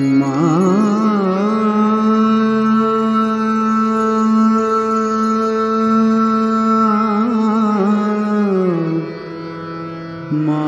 মা মা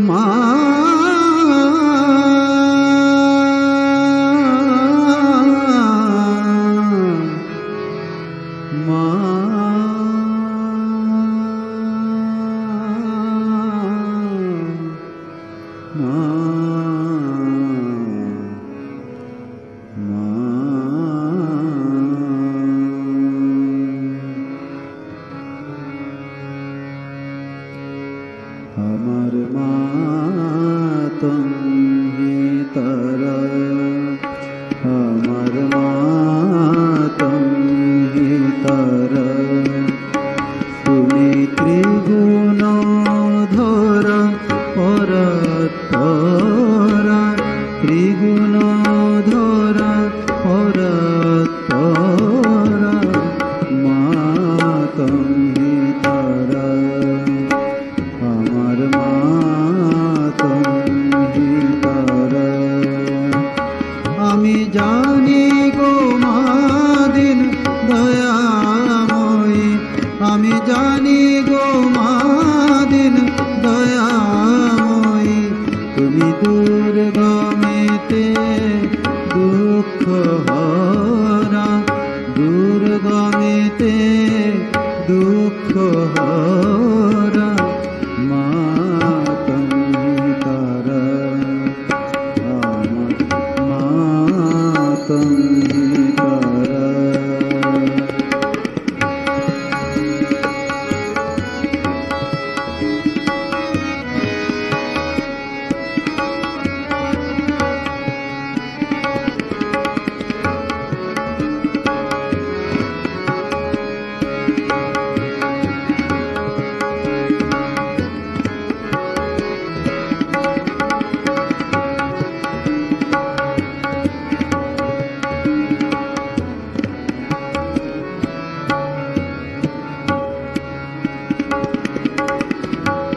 মা মা মা আমার মা তুমি তারা, আমার মা তুমি তারা, তুমি ত্রিগুণ ধরা পরাত্পরা, ত্রিগুণ ধরা পরাত্পরা, মা তুমি তারা, আমার মা তুমি তারা। আমি জানি গো মা দিন দয়াময়ী, আমি জানি গো মা দিন দয়াময়ী, তুমি দুর্গমেতে দুঃখ হরা, দুর্গমেতে দুঃখ হরা, মা তুমি তারা, আমার মা তুমি তারা।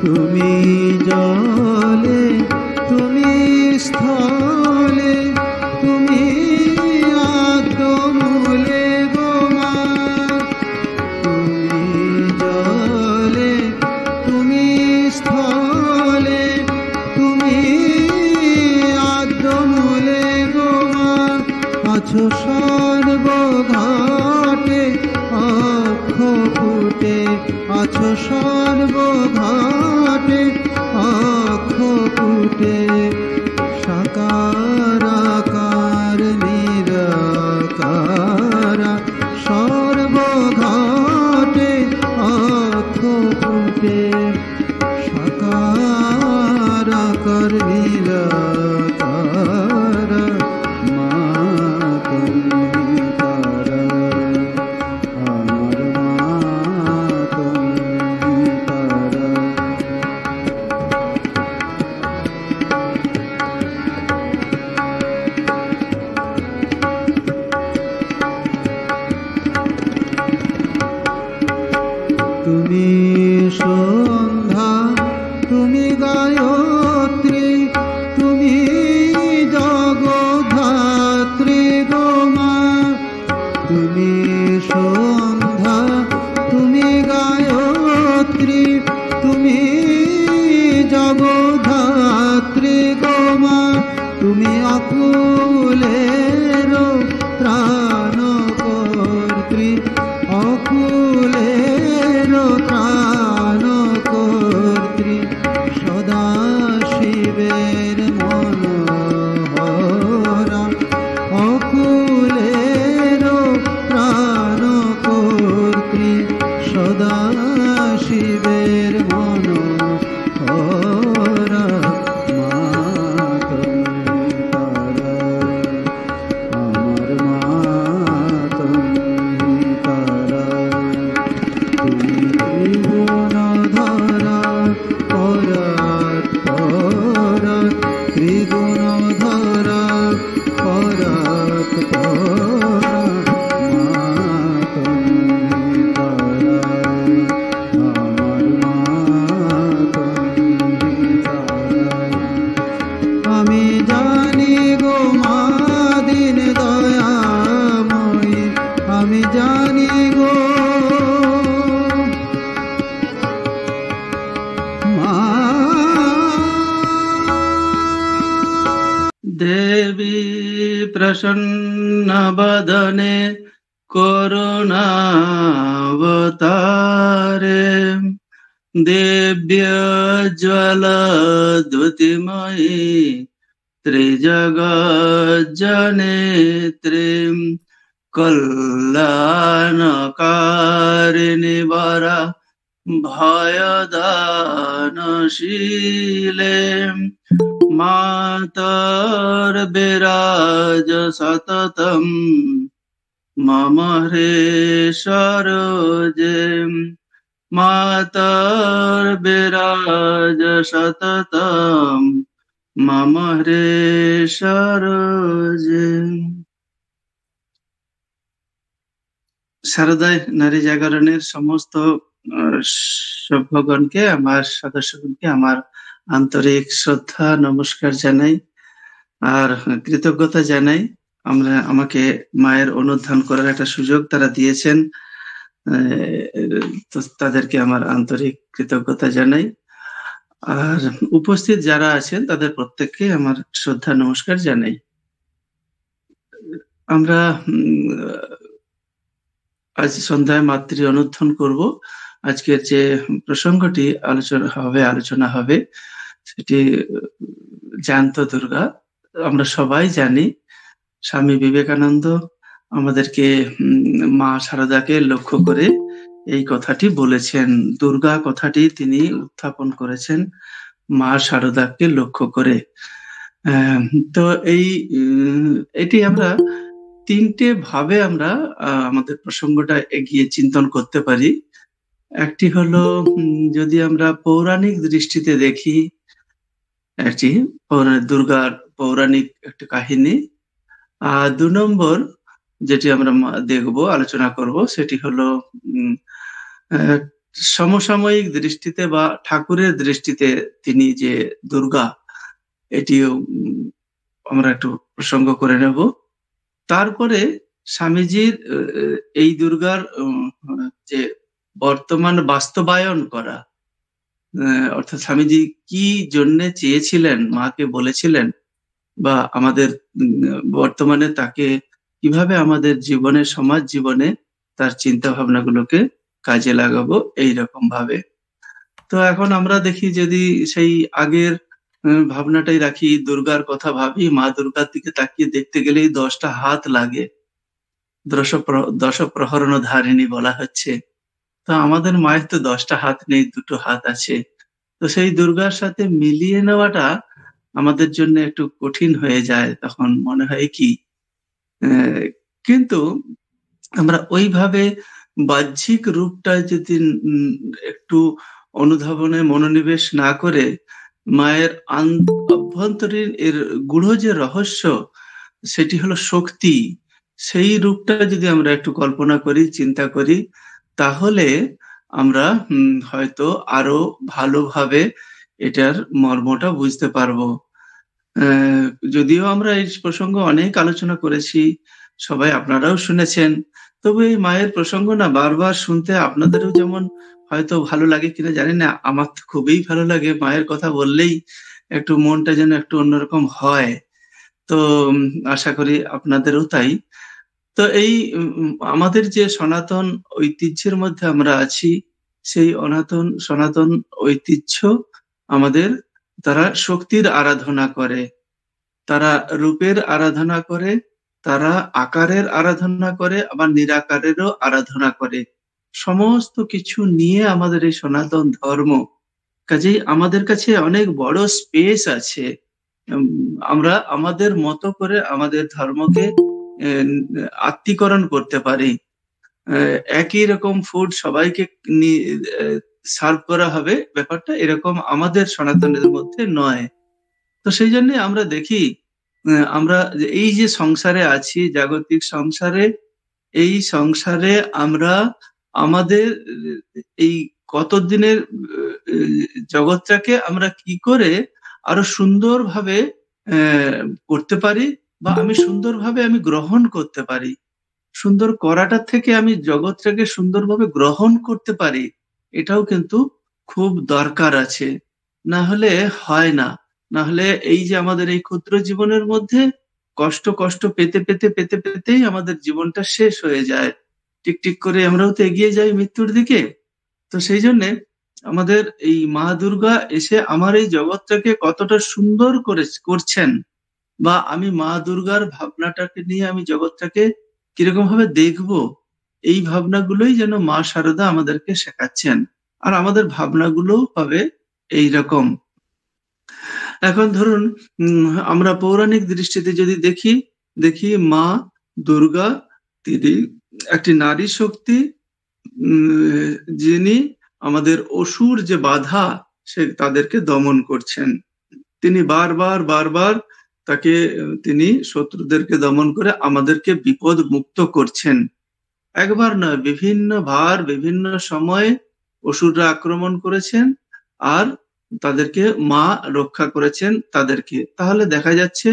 তুমি জলে, তুমি স্থলে, তুমি আদ্যমূলে গো মা, তুমি জলে, তুমি স্থলে, তুমি আদ্যমূলে গো মা, আছো সর্বঘাটে অক্ষ ফুটে, আছো সর্বঘাটে অক্ষ ফুটে, সাকার আকার নিরাকার, সর্বঘাটে অক্ষ ফুটে, সাকার আকার নিরাকার, মা তুমি তারা, আমার মা তুমি তারা। জানি গো মা। দেবী প্রসন্ন বদনে করুণাবতারে দিব্যজ্বল দ্যুতিময়ী ত্রিজগজ্জনেত্রীম কল্যাণকারিণী বরা ভয়দানশীলে মাতর বিরাজ সততম মম হৃষরোজে মাতর বিরাজ সততম মম হৃষরোজে। শারদায় নারী জাগরণের সমস্ত সভ্যগণকে, আমার সদস্যগণকে আমার আন্তরিক শ্রদ্ধা নমস্কার জানাই আর কৃতজ্ঞতা জানাই। আমাকে মায়ের অনুধান করার একটা সুযোগ তারা দিয়েছেন, তো তাদেরকে আমার আন্তরিক কৃতজ্ঞতা জানাই। আর উপস্থিত যারা আছেন তাদের প্রত্যেককে আমার শ্রদ্ধা নমস্কার জানাই। আমরা আজ সন্ধ্যায় মাতৃ অনুধান করব। আজকের যে প্রসঙ্গটি আলোচনা হবে সেটি জ্যান্ত দুর্গা। আমরা সবাই জানি স্বামী বিবেকানন্দ আমাদেরকে মা শারদাকে লক্ষ্য করে এই কথাটি বলেছেন। দুর্গা কথাটি তিনি উত্থাপন করেছেন মা শারদাকে লক্ষ্য করে। তো এটি আমরা তিনটে ভাবে আমরা আমাদের প্রসঙ্গটা এগিয়ে চিন্তন করতে পারি। একটি হলো যদি আমরা পৌরাণিক দৃষ্টিতে দেখি, একটি দুর্গার পৌরাণিক একটি কাহিনী। আর ২ নম্বর যেটি আমরা দেখব, আলোচনা করব, সেটি হলো সমসাময়িক দৃষ্টিতে বা ঠাকুরের দৃষ্টিতে তিনি যে দুর্গা, এটিও আমরা একটু প্রসঙ্গ করে নেব। তারপরে স্বামীজির এই দুর্গার যে বর্তমান বাস্তবায়ন করা, অর্থাৎ স্বামীজি কি জন্যে চেয়েছিলেন, মাকে বলেছিলেন, বা আমাদের বর্তমানে তাকে কিভাবে আমাদের জীবনে, সমাজ জীবনে তার চিন্তা ভাবনাগুলোকে কাজে লাগাবো এইরকম ভাবে। তো এখন আমরা দেখি, যদি সেই আগের ভাবনাটাই রাখি, দুর্গার কথা ভাবি, মা দুর্গার দিকে তাকিয়ে দেখতে গেলেই 10টা হাত লাগে, দশ প্রহরণ ধারিণী বলা হচ্ছে। তো আমাদের মায়ের তো 10টা হাত নেই, 2টো হাত আছে। তো সেই দুর্গার সাথে মিলিয়ে নেওয়াটা আমাদের জন্য একটু কঠিন হয়ে যায়, তখন মনে হয় কি। কিন্তু আমরা ওইভাবে বাহ্যিক রূপটা যদি একটু অনুধাবনে মনোনিবেশ না করে, মায়ের অভ্যন্তরীণ এর গূঢ় যে রহস্য, সেটি হলো শক্তি, সেই রূপটা যদি আমরা একটু কল্পনা করি, চিন্তা করি, তাহলে আমরা হয়তো আরো ভালোভাবে এটার মর্মটা বুঝতে পারবো। যদিও আমরা এই প্রসঙ্গ অনেক আলোচনা করেছি, সবাই আপনারাও শুনেছেন, তবে এই মায়ের প্রসঙ্গ না বারবার শুনতে আপনাদেরও যেমন হয়তো ভালো লাগে কিনা জানি না, আমার তো খুবই ভালো লাগে। মায়ের কথা বললেই একটু মনটা যেন একটু অন্যরকম হয়। তো আশা করি আপনাদেরও তাই। তো এই আমাদের যে সনাতন ঐতিহ্যের মধ্যে আমরা আছি, সেই সনাতন ঐতিহ্য আমাদের, তারা শক্তির আরাধনা করে, তারা রূপের আরাধনা করে, তারা আকারের আরাধনা করে, আবার নিরাকারেরও আরাধনা করে। সমস্ত কিছু নিয়ে আমাদের এই সনাতন ধর্ম। কাজেই আমাদের কাছে অনেক বড় স্পেস আছে। আমরা আমাদের মতো করে আমাদের ধর্মকে আত্মীকরণ করতে পারি। একই রকম ফুড সবাইকে সার্ভ করা হবে, ব্যাপারটা এরকম আমাদের সনাতনের মধ্যে নয়। তো সেই জন্য আমরা দেখি, আমরা এই যে সংসারে আছি, জাগতিক সংসারে, এই সংসারে আমরা আমাদের এই কতদিনের জগৎটাকে আমরা কি করে আরো সুন্দরভাবে করতে পারি, বা আমি সুন্দরভাবে গ্রহণ করতে পারি, সুন্দর করাটা থেকে আমি জগৎটাকে সুন্দরভাবে গ্রহণ করতে পারি, এটাও কিন্তু খুব দরকার আছে। না হলে হয় না। না হলে এই যে আমাদের এই ক্ষুদ্র জীবনের মধ্যে কষ্ট কষ্ট পেতে পেতে পেতে পেতেই আমাদের জীবনটা শেষ হয়ে যায়। টিক টিক করে আমরাও তো এগিয়ে যাই মৃত্যুর দিকে। তো সেই জন্যে আমাদের এই মা দুর্গা এসে আমার এই জগৎটাকে কতটা সুন্দর করে করছেন, বা আমি মা দুর্গার ভাবনাটাকে নিয়ে আমি জগৎটাকে কিরকম ভাবে দেখবো, এই ভাবনাগুলোই যেন মা শারদা আমাদেরকে শেখাচ্ছেন। আর আমাদের ভাবনাগুলো হবে এইরকম। এখন ধরুন আমরা পৌরাণিক দৃষ্টিতে যদি দেখি মা দুর্গা তিনি একটি নারী শক্তি, যিনি আমাদের অসুর যে বাধা সে তাদেরকে দমন করছেন। তিনি বারবার তাকে তিনি শত্রুদেরকে দমন করে আমাদেরকে বিপদ মুক্ত করছেন। একবার নয়, বিভিন্ন সময়ে অসুররা আক্রমণ করেছেন আর তাদেরকে মা রক্ষা করেছেন তাদেরকে। তাহলে দেখা যাচ্ছে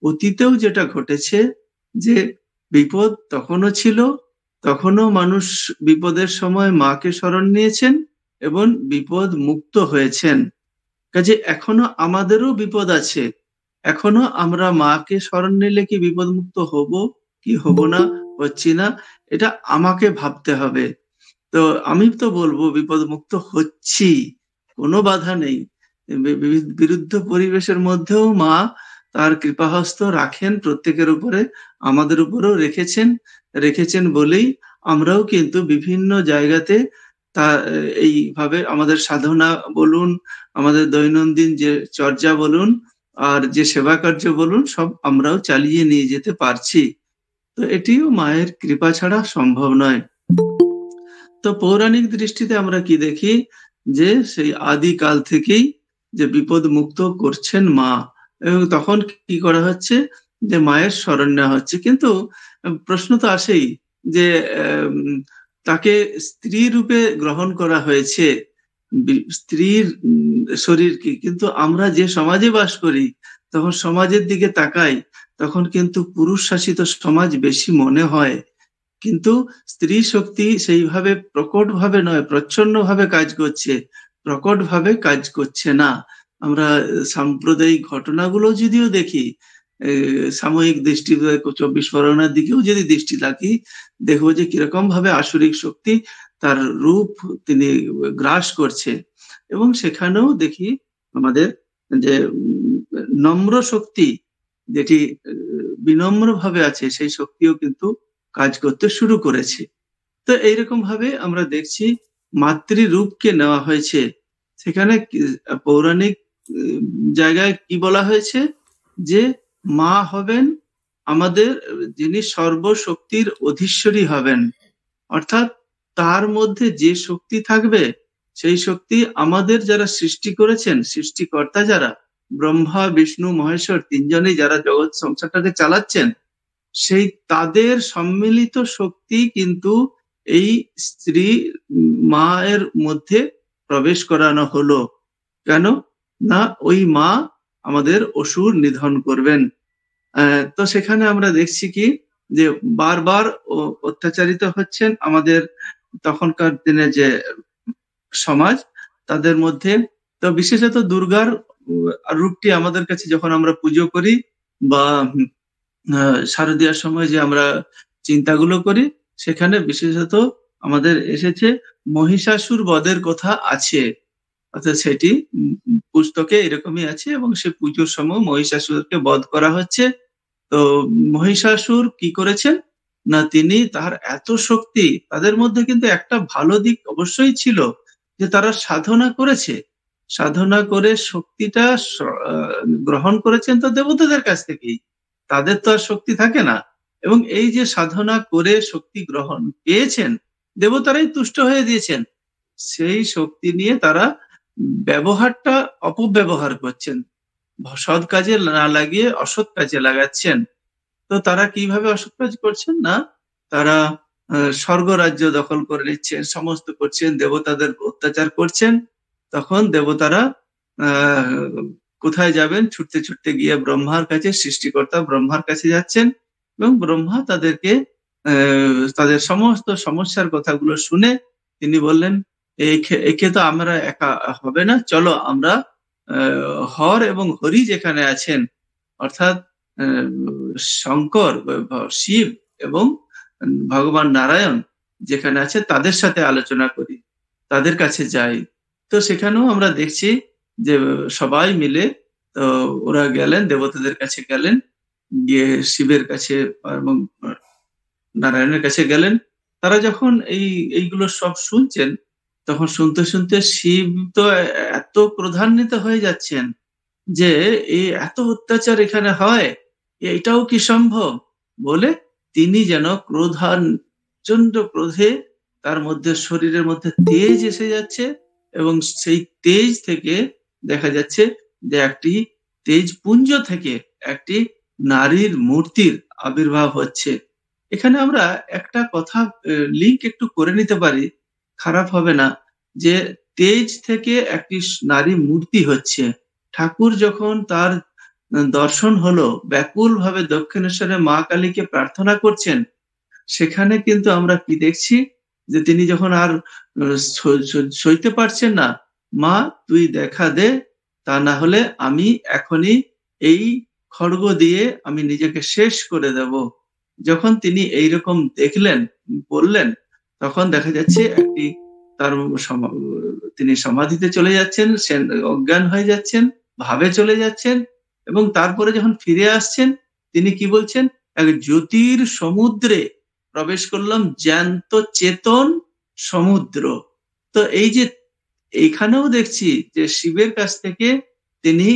অতীতেও যেটা ঘটেছে যে বিপদ তখনও ছিল, তখনও মানুষ বিপদের সময় মাকে শরণ নিয়েছেন এবং বিপদ মুক্ত হয়েছেন। কাজে এখনো আমাদেরও বিপদ আছে, এখনো আমরা মাকে শরণ নিলে কি বিপদ মুক্ত হব কি হব না, হচ্ছি না, এটা আমাকে ভাবতে হবে। তো আমি তো বলবো বিপদ মুক্ত হচ্ছি, কোনো বাধা নেই। বিরুদ্ধ পরিবেশের মধ্যেও মা তার কৃপাহস্ত রাখেন প্রত্যেকের উপরে, আমাদের উপরেও রেখেছেন বলেই আমরাও কিন্তু বিভিন্ন জায়গাতে তা এইভাবে আমাদের সাধনা বলুন, আমাদের দৈনন্দিন যে চর্যা বলুন, আর যে সেবা কার্য বলুন, সব আমরাও চালিয়ে নিয়ে যেতে পারছি। তো এটিও মায়ের কৃপা ছাড়া সম্ভব নয়। তো পৌরাণিক দৃষ্টিতে আমরা কি দেখি যে সেই আদিকাল থেকেই যে বিপদ মুক্ত করছেন মা, এবং তখন কি করা হচ্ছে যে মায়ের শরণ নেওয়া হচ্ছে। কিন্তু প্রশ্ন তো আসেই যে তাকে স্ত্রী রূপে গ্রহণ করা হয়েছে, স্ত্রীর শরীর কি, কিন্তু আমরা যে সমাজে বাস করি তখন সমাজের দিকে তাকাই, তখন কিন্তু পুরুষ শাসিত সমাজ বেশি মনে হয়। কিন্তু স্ত্রী শক্তি সেইভাবে প্রকট ভাবে নয়, প্রচ্ছন্ন ভাবে কাজ করছে, প্রকট ভাবে কাজ করছে না। আমরা সাম্প্রদায়িক ঘটনাগুলো যদিও দেখি, সাময়িক দৃষ্টি 24 পরগনার দিকেও যদি দৃষ্টি রাখি, দেখবো যে কিরকম ভাবে আসরিক শক্তি তার রূপ তিনি গ্রাস করছে। এবং সেখানেও দেখি আমাদের যে নম্র শক্তি, যেটি বিনম্র ভাবে আছে, সেই শক্তিও কিন্তু কাজ করতে শুরু করেছে। তো এইরকম ভাবে আমরা দেখছি মাতৃরূপকে নেওয়া হয়েছে। সেখানে পৌরাণিক জায়গায় কি বলা হয়েছে যে মা হবেন আমাদের, যিনি সর্বশক্তির অধীশ্বরী হবেন, অর্থাৎ তার মধ্যে যে শক্তি থাকবে সেই শক্তি আমাদের যারা সৃষ্টি করেছেন, সৃষ্টিকর্তা যারা ব্রহ্মা বিষ্ণু মহেশ্বর তিনজনেই যারা জগৎ সংসারটাকে চালাচ্ছেন, সেই তাদের সম্মিলিত শক্তি কিন্তু এই স্ত্রী মায়ের মধ্যে প্রবেশ করানো হলো। কেন না, ওই মা আমাদের অসুর নিধন করবেন। তো সেখানে আমরা দেখছি কি যে বারবার অত্যাচারিত হচ্ছেন আমাদের তখনকার দিনে যে সমাজ, তাদের মধ্যে। তো বিশেষত দুর্গার রূপটি আমাদের কাছে যখন আমরা পুজো করি বা শারদীয়ার সময় যে আমরা চিন্তাগুলো করি, সেখানে বিশেষত আমাদের এসেছে মহিষাসুর বধের কথা আছে, অর্থাৎ সেটি পুস্তকে এরকমই আছে, এবং সে পুজোর সময় মহিষাসুরকে বধ করা হচ্ছে। তো মহিষাসুর কি করেছেন না, তিনি তার এত শক্তি, তাদের মধ্যে কিন্তু একটা ভালো দিক অবশ্যই ছিল যে তারা সাধনা করেছে, সাধনা করে শক্তিটা গ্রহণ করেছেন তো দেবতাদের কাছ থেকেই, তাদের তো আর শক্তি থাকে না। এবং এই যে সাধনা করে শক্তি গ্রহণ পেয়েছেন, দেবতারাই তুষ্ট হয়ে দিয়েছেন, সেই শক্তি নিয়ে তারা ব্যবহারটা অপব্যবহার করছেন, সৎ কাজে না লাগিয়ে অসৎ কাজে লাগাচ্ছেন। তো তারা কিভাবে অসৎ কাজ করছেন না, তারা স্বর্গ রাজ্য দখল করে নিচ্ছেন, সমস্ত করছেন, দেবতাদের অত্যাচার করছেন। তখন দেবতারা কোথায় যাবেন, ছুটতে ছুটতে গিয়ে ব্রহ্মার কাছে, সৃষ্টিকর্তা ব্রহ্মার কাছে যাচ্ছেন, এবং ব্রহ্মা তাদেরকে তাদের সমস্ত সমস্যার কথাগুলো শুনে তিনি বললেন, একে তো আমরা একা হবে না, চলো আমরা হর এবং হরি যেখানে আছেন, অর্থাৎ শঙ্কর, শিব এবং ভগবান নারায়ণ যেখানে আছে তাদের সাথে আলোচনা করি, তাদের কাছে যাই। তো সেখানেও আমরা দেখছি যে সবাই মিলে তো ওরা গেলেন, দেবতাদের কাছে গেলেন, গিয়ে শিবের কাছে এবং নারায়ণের কাছে গেলেন। তারা যখন এইগুলো সব শুনছেন, তখন শুনতে শুনতে শিব তো এত ক্রোধান্বিত হয়ে যাচ্ছেন যে এই এত অত্যাচার এখানে হয়, এটাও কি সম্ভব বলে তিনি যেন প্রচন্ড ক্রোধে তার মধ্যে, শরীরের মধ্যে তেজ এসে যাচ্ছে, এবং সেই তেজ থেকে দেখা যাচ্ছে যে একটি তেজ পুঞ্জ থেকে একটি নারীর মূর্তির আবির্ভাব হচ্ছে। এখানে আমরা একটা কথা লিঙ্ক একটু করে নিতে পারি, খারাপ হবে না, যে তেজ থেকে একটি নারী মূর্তি হচ্ছে। ঠাকুর যখন তার দর্শন হলো, ব্যাকুল ভাবে দক্ষিণেশ্বরে মা কালীকে প্রার্থনা করছেন, সেখানে কিন্তু আমরা কি দেখছি যে তিনি যখন আর সইতে পারছেন না, মা তুই দেখা দে, তা না হলে আমি এখনই এই খড়গ দিয়ে আমি নিজেকে শেষ করে দেব। যখন তিনি এইরকম দেখলেন, বললেন, তখন দেখা যাচ্ছে একটি তার তিনি সমাধিতে চলে যাচ্ছেন, অজ্ঞান হয়ে যাচ্ছেন, ভাবে চলে যাচ্ছেন, এবং তারপরে যখন ফিরে আসছেন তিনি কি বলছেন, এক জ্যোতির সমুদ্রে প্রবেশ করলাম, জ্যান্ত চেতন সমুদ্র। তো এই যে এইখানেও দেখছি যে শিবের কাছ থেকে তিনি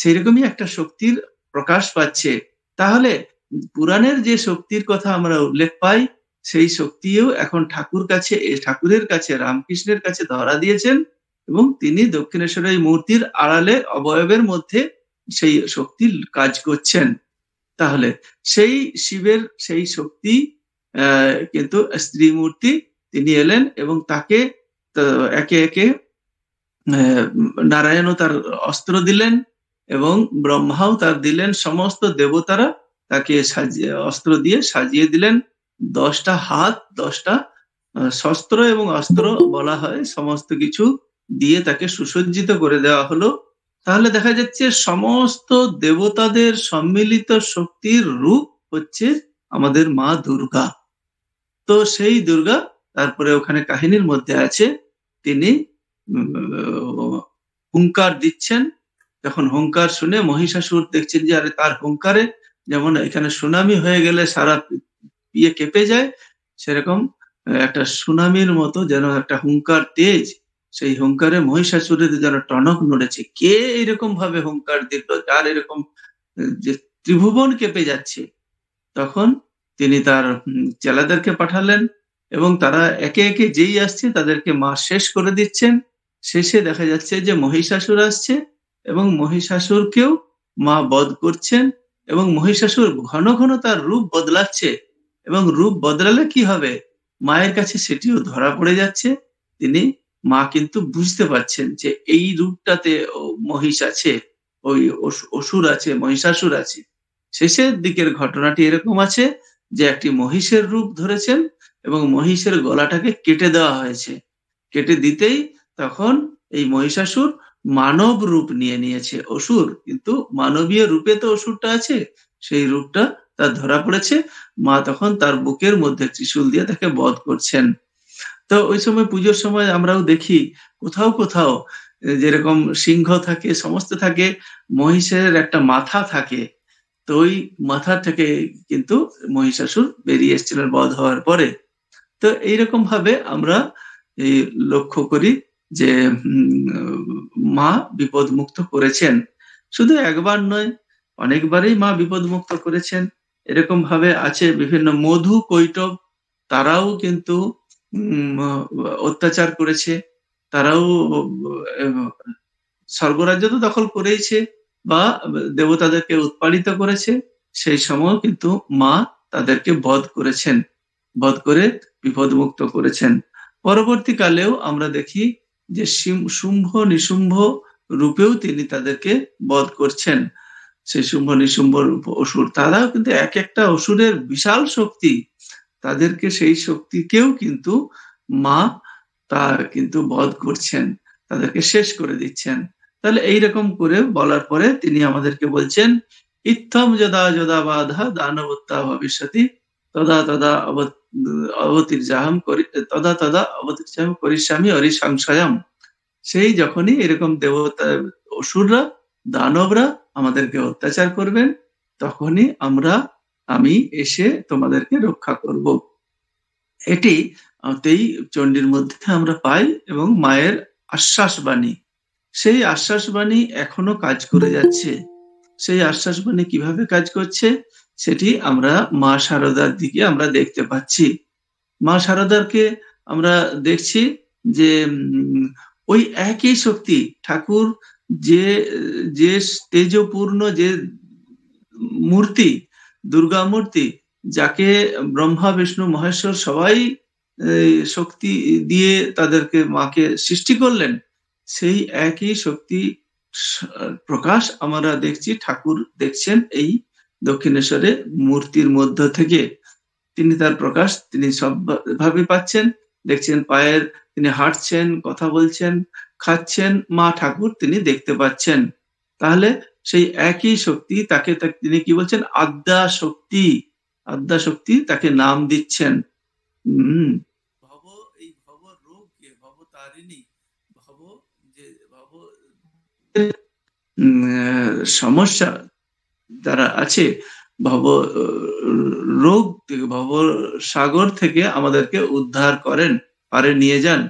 সেইরকমই একটা শক্তির প্রকাশ পাচ্ছে। তাহলে পুরাণের যে শক্তির কথা আমরা উল্লেখ পাই, সেই শক্তিও এখন ঠাকুরের কাছে, রামকৃষ্ণের কাছে ধরা দিয়েছেন, এবং তিনি দক্ষিণেশ্বরের মূর্তির আড়ালে অবয়বের মধ্যে সেই শক্তির কাজ করছেন। তাহলে সেই শিবের সেই শক্তি কিন্তু স্ত্রী মূর্তি, তিনি এলেন এবং তাকে একে একে নারায়ণও তার অস্ত্র দিলেন এবং ব্রহ্মাও তার দিলেন, সমস্ত দেবতারা তাকে অস্ত্র দিয়ে সাজিয়ে দিলেন। 10টা হাত, 10টা শস্ত্র এবং অস্ত্র বলা হয়, সমস্ত কিছু দিয়ে তাকে সুসজ্জিত করে দেওয়া হলো। তাহলে দেখা যাচ্ছে সমস্ত দেবতাদের সম্মিলিত শক্তির রূপ হচ্ছে আমাদের মা দুর্গা। তো সেই দুর্গা, তারপরে ওখানে কাহিনীর মধ্যে আছে, তিনি হুঙ্কার দিচ্ছেন। যখন হুঙ্কার শুনে মহিষাসুর দেখছেন যে আরে তার হুঙ্কারে যেমন এখানে সুনামি হয়ে গেলে সারা ইয়ে কেঁপে যায়, সেরকম একটা সুনামির মতো যেন একটা হুঙ্কার তেজ, সেই হুঙ্কারে মহিষাসুরের যেন টনক নড়েছে। কে এরকম ভাবে হুঙ্কার দিল, যার এরকম যে ত্রিভুবন কেঁপে যাচ্ছে। তখন তিনি তার চেলাদেরকে পাঠালেন এবং তারা একে একে যেই আসছে তাদেরকে মা শেষ করে দিচ্ছেন। শেষে দেখা যাচ্ছে যে মহিষাসুর আসছে এবং মহিষাসুরকেও মা বধ করছেন, এবং মহিষাসুর ঘন ঘন তার রূপ বদলাচ্ছে, এবং রূপ বদলালে কি হবে, মায়ের কাছে সেটিও ধরা পড়ে যাচ্ছে। তিনি, মা কিন্তু বুঝতে পারছেন যে এই রূপটাতে মহিষ আছে, ওই অসুর আছে, মহিষাসুর আছে। শেষের দিকের ঘটনাটি এরকম আছে যে একটি মহিষের রূপ ধরেছেন এবং মহিষের গলাটাকে কেটে দেওয়া হয়েছে। কেটে দিতেই তখন এই মহিষাসুর মানব রূপ নিয়ে নিয়েছে। অসুর কিন্তু মানবীয় রূপে তো অসুরটা আছে, সেই রূপটা তার ধরা পড়েছে। মা তখন তার বুকের মধ্যে ত্রিশূল দিয়ে তাকে বধ করছেন। তো ওই সময় পুজোর সময় আমরাও দেখি কোথাও কোথাও যেরকম সিংহ থাকে, সমস্ত থাকে, মহিষের একটা মাথা থাকে। তো ওই মাথা থেকে কিন্তু মহিষাসুর বেরিয়ে এসেছিলেন বধ হওয়ার পরে। তো এইরকম ভাবে আমরা এই লক্ষ্য করি যে মা বিপদ মুক্ত করেছেন। শুধু একবার নয়, অনেকবারই মা বিপদ মুক্ত করেছেন। এরকম ভাবে আছে বিভিন্ন মধু কৈটব, তারাও কিন্তু অত্যাচার করেছে, তারাও স্বর্গরাজ্য তো দখল করেইছে বা দেবতাদেরকে উৎপাদিত করেছে। সেই সময় কিন্তু মা তাদেরকে বধ করেছেন, বধ করে বিপদ মুক্ত করেছেন। পরবর্তীকালেও আমরা দেখি যে শুম্ভ নিশুম্ভ রূপেও তিনি তাদেরকে বধ করছেন। সেই শুম্ভ নিশুম্ভ অসুর, তারাও কিন্তু এক একটা অসুরের বিশাল শক্তি, তাদেরকে সেই শক্তিকেও কিন্তু মা তা কিন্তু বধ করছেন, তাদেরকে শেষ করে দিচ্ছেন। তাহলে এইরকম করে বলার পরে তিনি আমাদেরকে বলছেন, ইত্থম যদা যদা বাধা দানবত্তা ভবিষ্যতি তদা তদা অবতীর্যাহম করি তদা তদা অবতীর্যাহম করিষ্যামি অরিসংশয়ম। সেই যখনই এরকম দেবতা অসুররা দানবরা আমাদেরকে অত্যাচার করবেন, তখনই আমি এসে তোমাদেরকে রক্ষা করব। এটি চণ্ডীর মধ্যে আমরা পাই এবং মায়ের আশ্বাসবাণী, সেই আশ্বাসবাণী এখনো কাজ করে যাচ্ছে। সেই আশ্বাসবাণী কিভাবে কাজ করছে সেটি আমরা মা শারদার দিকে আমরা দেখতে পাচ্ছি। মা শারদারকে আমরা দেখছি যে ওই একই শক্তি ঠাকুর যে যে তেজপূর্ণ যে মূর্তি, দুর্গা মূর্তি, যাকে ব্রহ্মা বিষ্ণু মহেশ্বর সবাই শক্তি দিয়ে তাদেরকে মাকে সৃষ্টি করলেন, সেই একই শক্তি প্রকাশ আমরা দেখছি, ঠাকুর দেখছেন এই দক্ষিণেশ্বরে মূর্তির মধ্য থেকে। তিনি তার প্রকাশ তিনি সব ভাবে পাচ্ছেন, দেখছেন পায়ের, তিনি হাঁটছেন, কথা বলছেন, খাচ্ছেন, মা ঠাকুর তিনি দেখতে পাচ্ছেন। তাহলে সেই একই শক্তি তাকে তিনি কি বলছেন, আদ্যা শক্তি, আদ্যা শক্তি তাকে নাম দিচ্ছেন। ভব, এই ভব রোগকে, ভব তারিণী, ভব যে ভব সমস্যা যারা আছে, ভব রোগ থেকে, ভব সাগর থেকে আমাদেরকে উদ্ধার করেন, পারে নিয়ে যান।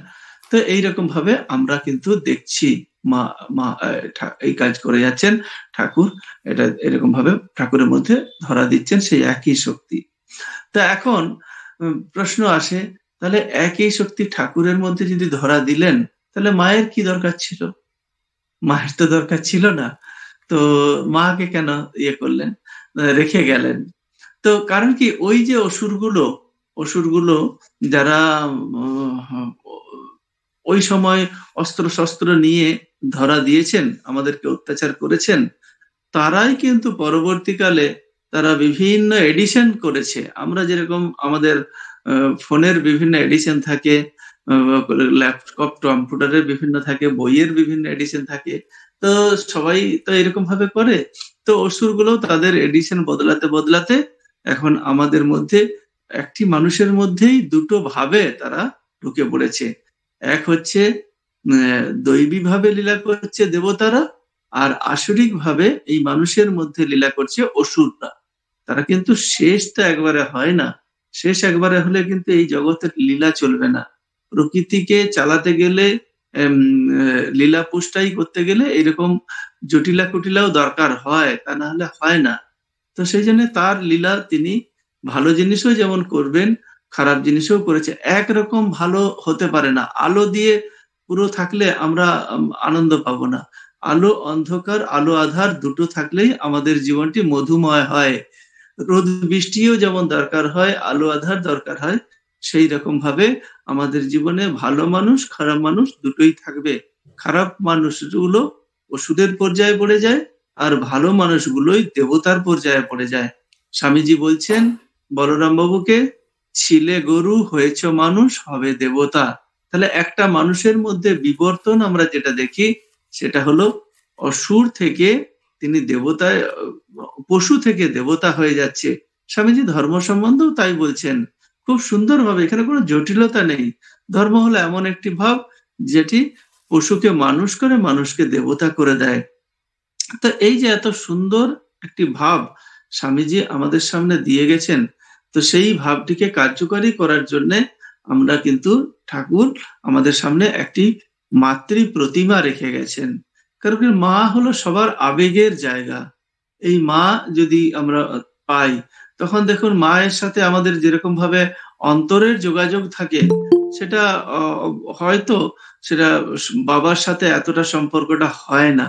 তো এইরকম ভাবে আমরা কিন্তু দেখছি মা এই কাজ করে যাচ্ছেন ঠাকুর, এটা এরকম ভাবে ঠাকুরের মধ্যে ধরা দিচ্ছেন সেই একই শক্তি। তা এখন প্রশ্ন আসে, তাহলে একই শক্তি ঠাকুরের মধ্যে যদি ধরা দিলেন, তাহলে মায়ের কি দরকার ছিল? মায়ের তো দরকার ছিল না, তো মাকে কেন করলেন, রেখে গেলেন? তো কারণ কি, ওই যে অসুরগুলো যারা ওই সময় অস্ত্র শস্ত্র নিয়ে ধরা দিয়েছেন, আমাদেরকে অত্যাচার করেছেন, তারাই কিন্তু পরবর্তীকালে তারা বিভিন্ন এডিশন করেছে। আমরা যেরকম আমাদের ফোনের বিভিন্ন এডিশন থাকে, ল্যাপটপ কম্পিউটারের বিভিন্ন থাকে, বইয়ের বিভিন্ন এডিশন থাকে, তো সবাই তো এরকম ভাবে করে। তো অসুরগুলো তাদের এডিশন বদলাতে বদলাতে এখন আমাদের মধ্যে, একটি মানুষের মধ্যেই দুটো ভাবে তারা ঢুকে পড়েছে। এক হচ্ছে দৈবী ভাবে লীলা করছে দেবতারা, আর আসরিক ভাবে এই মানুষের মধ্যে লীলা করছে অসুররা। তারা কিন্তু শেষটা একবারে হয় না, শেষ একবারে হলে কিন্তু এই জগতের লীলা চলবে না। প্রকৃতিকে চালাতে গেলে, লীলা পুষ্টাই করতে গেলে এরকম জটিলা কুটিলাও দরকার হয়, তা না হলে হয় না। তো সেই জন্য তার লীলা তিনি ভালো জিনিসও যেমন করবেন, খারাপ জিনিসও করেছে। একরকম ভালো হতে পারে না, আলো দিয়ে পুরো থাকলে আমরা আনন্দ পাবো না। আলো অন্ধকার, আলো আধার দুটো থাকলেই আমাদের জীবনটি মধুময় হয়। রোদ বৃষ্টিও যেমন দরকার হয়, আলো আধার দরকার হয়, সেই রকম ভাবে আমাদের জীবনে ভালো মানুষ খারাপ মানুষ দুটোই থাকবে। খারাপ মানুষগুলো অসুরের পর্যায়ে পড়ে যায়, আর ভালো মানুষগুলোই দেবতার পর্যায়ে পড়ে যায়। স্বামীজি বলছেন বলরাম বাবুকে, ছিলে গরু হয়েছ মানুষ হবে দেবতা। তাহলে একটা মানুষের মধ্যে বিবর্তন আমরা যেটা দেখি, সেটা হলো অসুর থেকে তিনি দেবতায়, পশু থেকে দেবতা হয়ে যাচ্ছে। স্বামীজি ধর্ম সম্বন্ধেও তাই বলছেন খুব সুন্দর ভাবে, এখানে কোনো জটিলতা নেই। ধর্ম হলো এমন একটি ভাব যেটি পশুকে মানুষ করে, মানুষকে দেবতা করে দেয়। তো এই যে এত সুন্দর একটি ভাব স্বামীজি আমাদের সামনে দিয়ে গেছেন, তো সেই ভাবটিকে কার্যকরী করার জন্য আমরা কিন্তু ঠাকুর আমাদের সামনে একটি মাতৃ প্রতিমা রেখে গেছেন। কারণ মা হলো সবার আবেগের জায়গা। এই মা যদি আমরা পাই, তখন দেখুন মায়ের সাথে আমাদের যেরকম ভাবে অন্তরের যোগাযোগ থাকে, সেটা হয়তো সেটা বাবার সাথে এতটা সম্পর্কটা হয় না।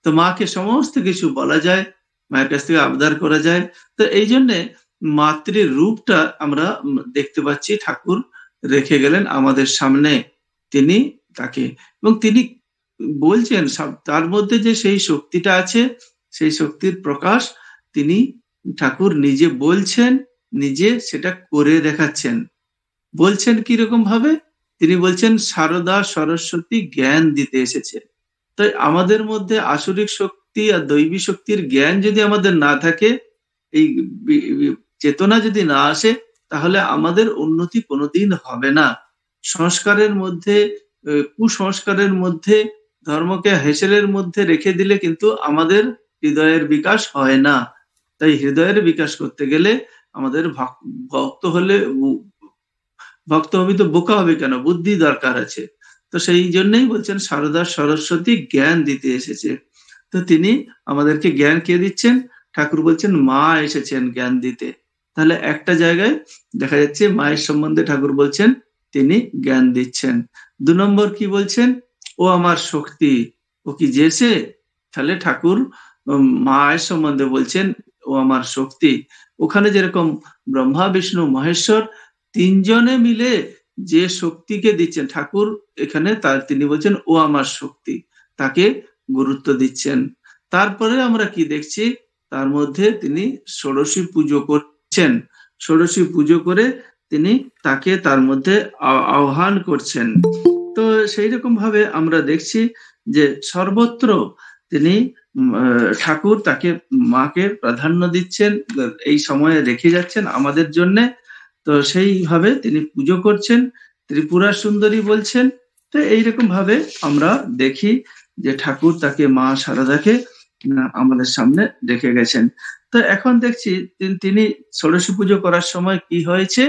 তো মাকে সমস্ত কিছু বলা যায়, মায়ের কাছ থেকে আবদার করা যায়। তো এই জন্যে মাতৃর রূপটা আমরা দেখতে পাচ্ছি ঠাকুর রেখে গেলেন আমাদের সামনে। তিনি তাকে, এবং তিনি বলছেন তার মধ্যে যে সেই শক্তিটা আছে, সেই শক্তির প্রকাশ তিনি ঠাকুর নিজে বলছেন, নিজে সেটা করে দেখাচ্ছেন। বলছেন কিরকম ভাবে? তিনি বলছেন সারদা সরস্বতী জ্ঞান দিতে এসেছে। তাই আমাদের মধ্যে আসরিক শক্তি আর দৈবী শক্তির জ্ঞান যদি আমাদের না থাকে, এই চেতনা যদি না আসে, তাহলে আমাদের উন্নতি কোনোদিন হবে না। সংস্কারের মধ্যে, কুসংস্কারের মধ্যে, ধর্মকে হেসেলের মধ্যে রেখে দিলে কিন্তু আমাদের হৃদয়ের বিকাশ হয় না। তাই হৃদয়ের বিকাশ করতে গেলে আমাদের ভক্ত হলে, ভক্ত হবি তো বোকা হবে কেন, বুদ্ধি দরকার আছে। তো সেই জন্যই বলছেন সারদা সরস্বতী জ্ঞান দিতে এসেছে। তো তিনি আমাদেরকে জ্ঞান কে দিচ্ছেন? ঠাকুর বলছেন মা এসেছেন জ্ঞান দিতে। তাহলে একটা জায়গায় দেখা যাচ্ছে মায়ের সম্বন্ধে ঠাকুর বলছেন তিনি জ্ঞান দিচ্ছেন। 2 নম্বর কি বলছেন? ও আমার শক্তি, ও কি যেছে? তাহলে ঠাকুর মায়ের সম্বন্ধে বলছেন ও আমার শক্তি। ওখানে যেরকম ব্রহ্মা বিষ্ণু মহেশ্বর তিনজনে মিলে যে শক্তিকে দিচ্ছেন ঠাকুর, এখানে তিনি বলছেন ও আমার শক্তি, তাকে গুরুত্ব দিচ্ছেন। তারপরে আমরা কি দেখছি? তার মধ্যে তিনি ষোড়শী পুজো করছেন। ষোড়শী পুজো করে তিনি তাকে তার মধ্যে আহ্বান করছেন। তো সেই রকম ভাবে আমরা দেখছি যে সর্বত্র তিনি ঠাকুর তাকে মাকে প্রাধান্য দিচ্ছেন, এই সময়ে রেখে যাচ্ছেন আমাদের জন্য। তো সেইভাবে তিনি পুজো করছেন, ত্রিপুরা সুন্দরী বলছেন। তো এইরকম ভাবে আমরা দেখি যে ঠাকুর তাকে মা শারদাকে আমাদের সামনে রেখে গেছেন। তো এখন দেখছি তিনি ষোড়শী পুজো করার সময় কি হয়েছে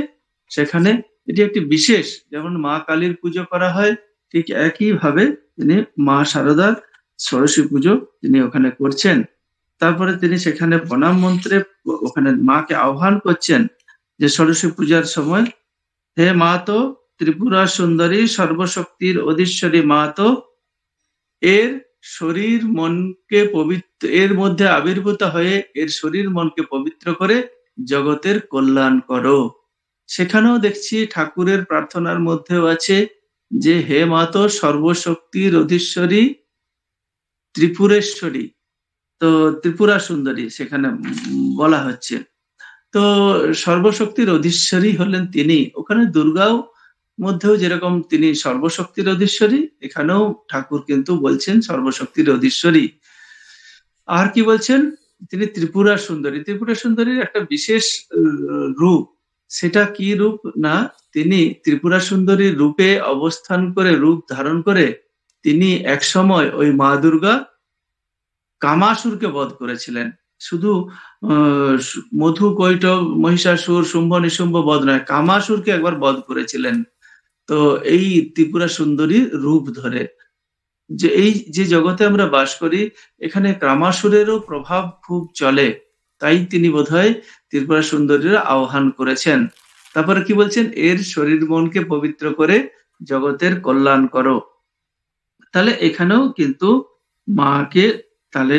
সেখানে, এটি একটি বিশেষ, যেমন মা কালীর পুজো করা হয় ঠিক একই ভাবে তিনি মা শারদার ষোড়শী পুজো তিনি ওখানে করছেন। তারপরে তিনি সেখানে প্রণাম মন্ত্রে ওখানে মাকে আহ্বান করছেন যে ষোড়শী পূজার সময়, হে মা তো ত্রিপুরা সুন্দরী সর্বশক্তির অধীশ্বরী মা তো, এর শরীর মনকে পবিত্র, এর মধ্যে আবির্ভূত হয়ে এর শরীর মনকে পবিত্র করে জগতের কল্যাণ করো। সেখানেও দেখছি ঠাকুরের প্রার্থনার মধ্যেও আছে যে হে মা তো সর্বশক্তির অধীশ্বরী ত্রিপুরেশ্বরী, তো ত্রিপুরা সুন্দরী সেখানে বলা হচ্ছে। তো সর্বশক্তির অধীশ্বরী হলেন তিনি। ওখানে দুর্গাও মধ্যেও যেরকম তিনি সর্বশক্তির অধীশ্বরী, এখানেও ঠাকুর কিন্তু বলছেন সর্বশক্তির অধীশ্বরী। আর কি বলছেন? তিনি ত্রিপুরা সুন্দরী। ত্রিপুরা সুন্দরীর একটা বিশেষ রূপ, সেটা কি রূপ না, তিনি ত্রিপুরা সুন্দরীর রূপে অবস্থান করে, রূপ ধারণ করে তিনি এক সময় ওই মা দুর্গা কামাসুরকে বধ করেছিলেন। শুধু মধু কৈটব মহিষাসুর শুম্ভ নিশুম্ভ বধ নয়, কামাসুরকে একবার বধ করেছিলেন। তো এই ত্রিপুরা সুন্দরী রূপ ধরে, যে এই যে জগতে আমরা বাস করি এখানে কামাসুরেরও প্রভাব খুব চলে, তাই তিনি বোধহয় ত্রিপুরা সুন্দরীর আহ্বান করেছেন। তারপরে কি বলছেন? এর শরীর মনকে পবিত্র করে জগতের কল্যাণ করো। তাহলে এখানেও কিন্তু মাকে তাহলে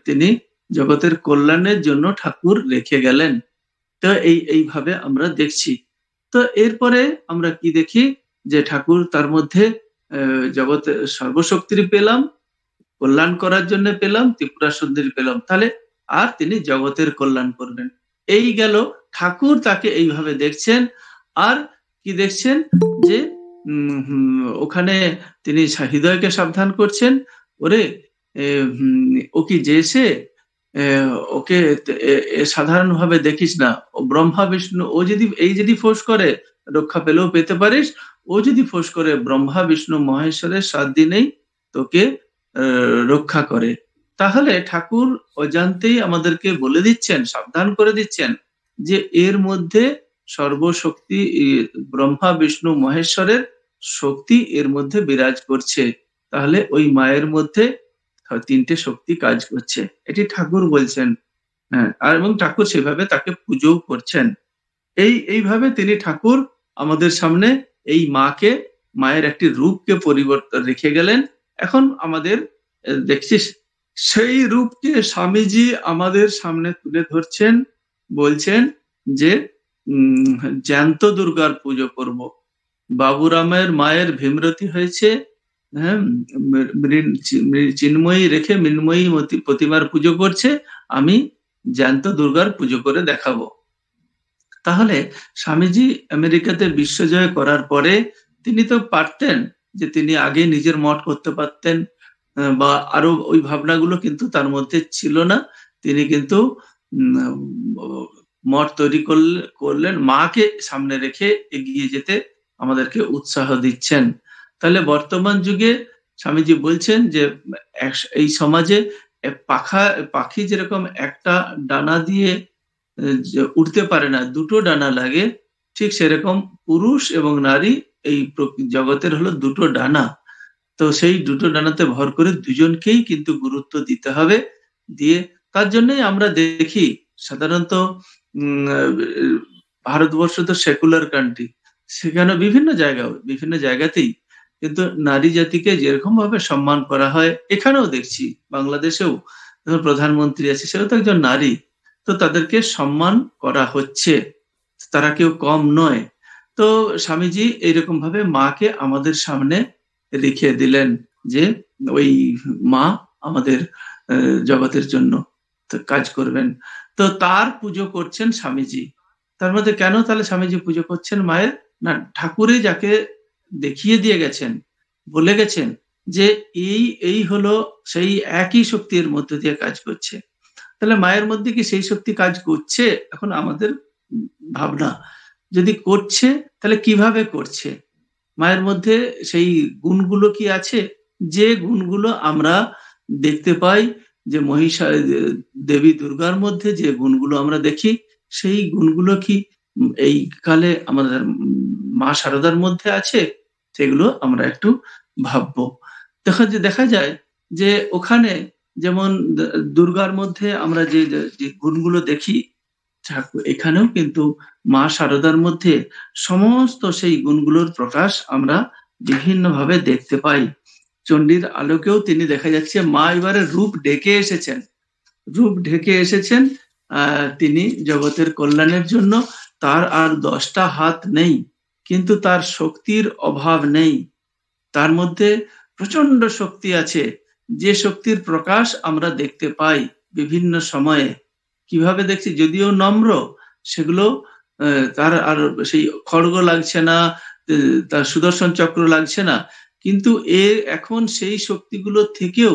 তিনি জগতের কল্যাণের জন্য ঠাকুর রেখে গেলেন। তো এইভাবে আমরা দেখছি। তো এরপরে আমরা কি দেখি যে ঠাকুর তার মধ্যে জগতে সর্বশক্তির পেলাম, কল্যাণ করার জন্য পেলাম, ত্রিপুরা সুন্দরী পেলাম, তাহলে আর তিনি জগতের কল্যাণ করবেন। এই গেল ঠাকুর তাকে এইভাবে দেখছেন। আর কি দেখছেন যে ওখানে তিনি হৃদয়কে সাবধান করছেন, ওরে ও কি যেছে, ওকে সাধারণভাবে দেখিস না, ও ব্রহ্মা বিষ্ণু, ও যদি ফোর্স করে রক্ষা পেলেও পেতে পারিস, ও যদি ফোর্স করে ব্রহ্মা বিষ্ণু মহেশ্বরের 7 দিনেই তোকে রক্ষা করে। তাহলে ঠাকুর অজান্তেই আমাদেরকে বলে দিচ্ছেন, সাবধান করে দিচ্ছেন যে এর মধ্যে সর্বশক্তি ব্রহ্মা বিষ্ণু মহেশ্বরের শক্তি এর মধ্যে বিরাজ করছে। তাহলে ওই মায়ের মধ্যে 3টে শক্তি কাজ করছে, এটি ঠাকুর বলছেন। হ্যাঁ, আর এবং ঠাকুর সেভাবে তাকে পুজো করছেন। এইভাবে তিনি ঠাকুর আমাদের সামনে এই মাকে, মায়ের একটি রূপকে পরিবর্তন রেখে গেলেন। এখন আমাদের দেখছিস সেই রূপকে স্বামীজি আমাদের সামনে তুলে ধরছেন, বলছেন যে জ্যান্ত দুর্গার পুজো করব। বাবুরামের মায়ের ভীমরতি হয়েছে, হ্যাঁ, চিন্ময়ী রেখে মৃন্ময়ী প্রতিমার পুজো করছে, আমি জ্যান্ত দুর্গার পুজো করে দেখাবো। তাহলে স্বামীজি আমেরিকাতে বিশ্বজয় করার পরে তিনি তো পারতেন যে তিনি আগে নিজের মঠ করতে পারতেন, বা আরো ওই ভাবনাগুলো কিন্তু তার মধ্যে ছিল না। তিনি কিন্তু মঠ তৈরি করলেন, মাকে সামনে রেখে এগিয়ে যেতে আমাদেরকে উৎসাহ দিচ্ছেন। তাহলে বর্তমান যুগে স্বামীজি বলছেন যে এই সমাজে পাখি যেরকম একটা ডানা দিয়ে উঠতে পারে না, দুটো ডানা লাগে, ঠিক সেরকম পুরুষ এবং নারী এই জগতের হলো দুটো ডানা। তো সেই দুটো ডানাতে ভর করে দুজনকেই কিন্তু গুরুত্ব দিতে হবে। দিয়ে তার জন্যই আমরা দেখি সাধারণত ভারতবর্ষ তো সেকুলার কান্ট্রি, সেখানে বিভিন্ন জায়গাতেই কিন্তু নারী জাতিকে যেরকম ভাবে সম্মান করা হয়, এখানেও দেখছি বাংলাদেশেও প্রধানমন্ত্রী আছে, সেও তো একজন নারী, তো তাদেরকে সম্মান করা হচ্ছে, তারা কেউ কম নয়। তো স্বামীজি এইরকম ভাবে মাকে আমাদের সামনে রেখে দিলেন যে ওই মা আমাদের জগতের জন্য কাজ করবেন। তো তার পুজো করছেন স্বামীজি। তার মধ্যে কেন তাহলে স্বামীজি পুজো করছেন মায়ের? না, ঠাকুরই যাকে দেখিয়ে দিয়ে গেছেন, বলে গেছেন যে এই হলো সেই একই শক্তির মধ্যে দিয়ে কাজ করছে। তাহলে মায়ের মধ্যে কি সেই শক্তি কাজ করছে? এখন আমাদের ভাবনা, যদি করছে তাহলে কিভাবে করছে? মায়ের মধ্যে সেই গুণগুলো কি আছে? যে গুণগুলো আমরা দেখতে পাই যে মহিষা দেবী দুর্গার মধ্যে যে গুণগুলো আমরা দেখি, সেই গুণগুলো কি এই কালে আমাদের মা শারদার মধ্যে আছে? সেগুলো আমরা একটু ভাববো। দেখা যায় যে ওখানে যেমন দুর্গার মধ্যে আমরা যে গুণগুলো দেখি, এখানেও কিন্তু মা শারদার মধ্যে সমস্ত সেই গুণগুলোর প্রকাশ আমরা বিভিন্নভাবে দেখতে পাই। চণ্ডীর আলোকেও তিনি দেখা যাচ্ছে মা এবারে রূপ ঢেকে এসেছেন তিনি জগতের কল্যাণের জন্য। তার আর 10টা হাত নেই, কিন্তু তার শক্তির অভাব নেই, তার মধ্যে প্রচন্ড শক্তি আছে, যে শক্তির প্রকাশ আমরা দেখতে পাই বিভিন্ন সময়ে। কিভাবে দেখছি? যদিও নম্র, সেগুলো তার আর সেই খড়গ লাগছে না, তার সুদর্শন চক্র লাগছে না, কিন্তু এখন সেই শক্তিগুলো থেকেও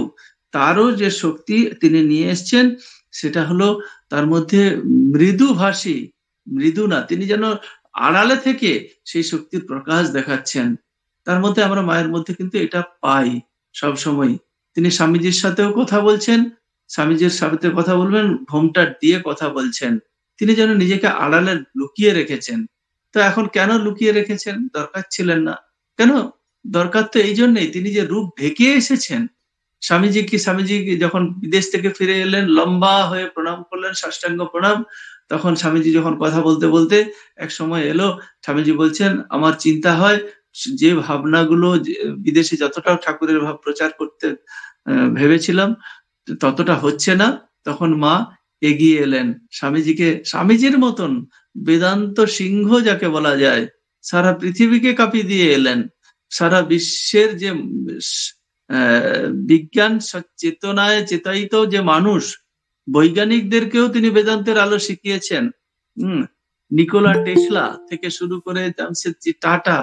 তারও যে শক্তি তিনি নিয়ে এসছেন, সেটা হলো তার মধ্যে মৃদুভাষী, মৃদু না, তিনি যেন আড়ালে থেকে সেই শক্তির প্রকাশ দেখাচ্ছেন। তার মধ্যে আমরা মায়ের মধ্যে কিন্তু এটা পাই সব সময়। তিনি স্বামীজির সাথেও কথা বলছেন, স্বামীজির সাথে কথা বলবেন, ঘোমটা দিয়ে কথা বলছেন। তিনি যেন নিজেকে আড়ালে লুকিয়ে রেখেছেন। তো এখন কেন লুকিয়ে রেখেছেন? দরকার ছিলেন না। কেন দরকার? তো এই জন্যই তিনি যে রূপ ঢেকে এসেছেন। স্বামীজি যখন বিদেশ থেকে ফিরে এলেন, লম্বা হয়ে প্রণাম করলেন, সাষ্টাঙ্গ প্রণাম। তখন স্বামীজি যখন কথা বলতে বলতে এক সময় এলো, স্বামীজি বলছেন, আমার চিন্তা হয় যে ভাবনাগুলো বিদেশে যতটা ঠাকুরের ভাব প্রচার করতে ভেবেছিলাম ততটা হচ্ছে না। তখন মা এগিয়ে এলেন স্বামীজির মতন বেদান্ত সিংহ যাকে বলা যায়, সারা পৃথিবীকে কাঁপিয়ে দিয়ে এলেন। সারা বিশ্বের যে বিজ্ঞান চেতনায় চেতায়িত যে মানুষ, বৈজ্ঞানিকদেরকেও তিনি বেদান্তের আলো শিখিয়েছেন। নিকোলা টেসলা থেকে শুরু করে জামশেদজি টাটা,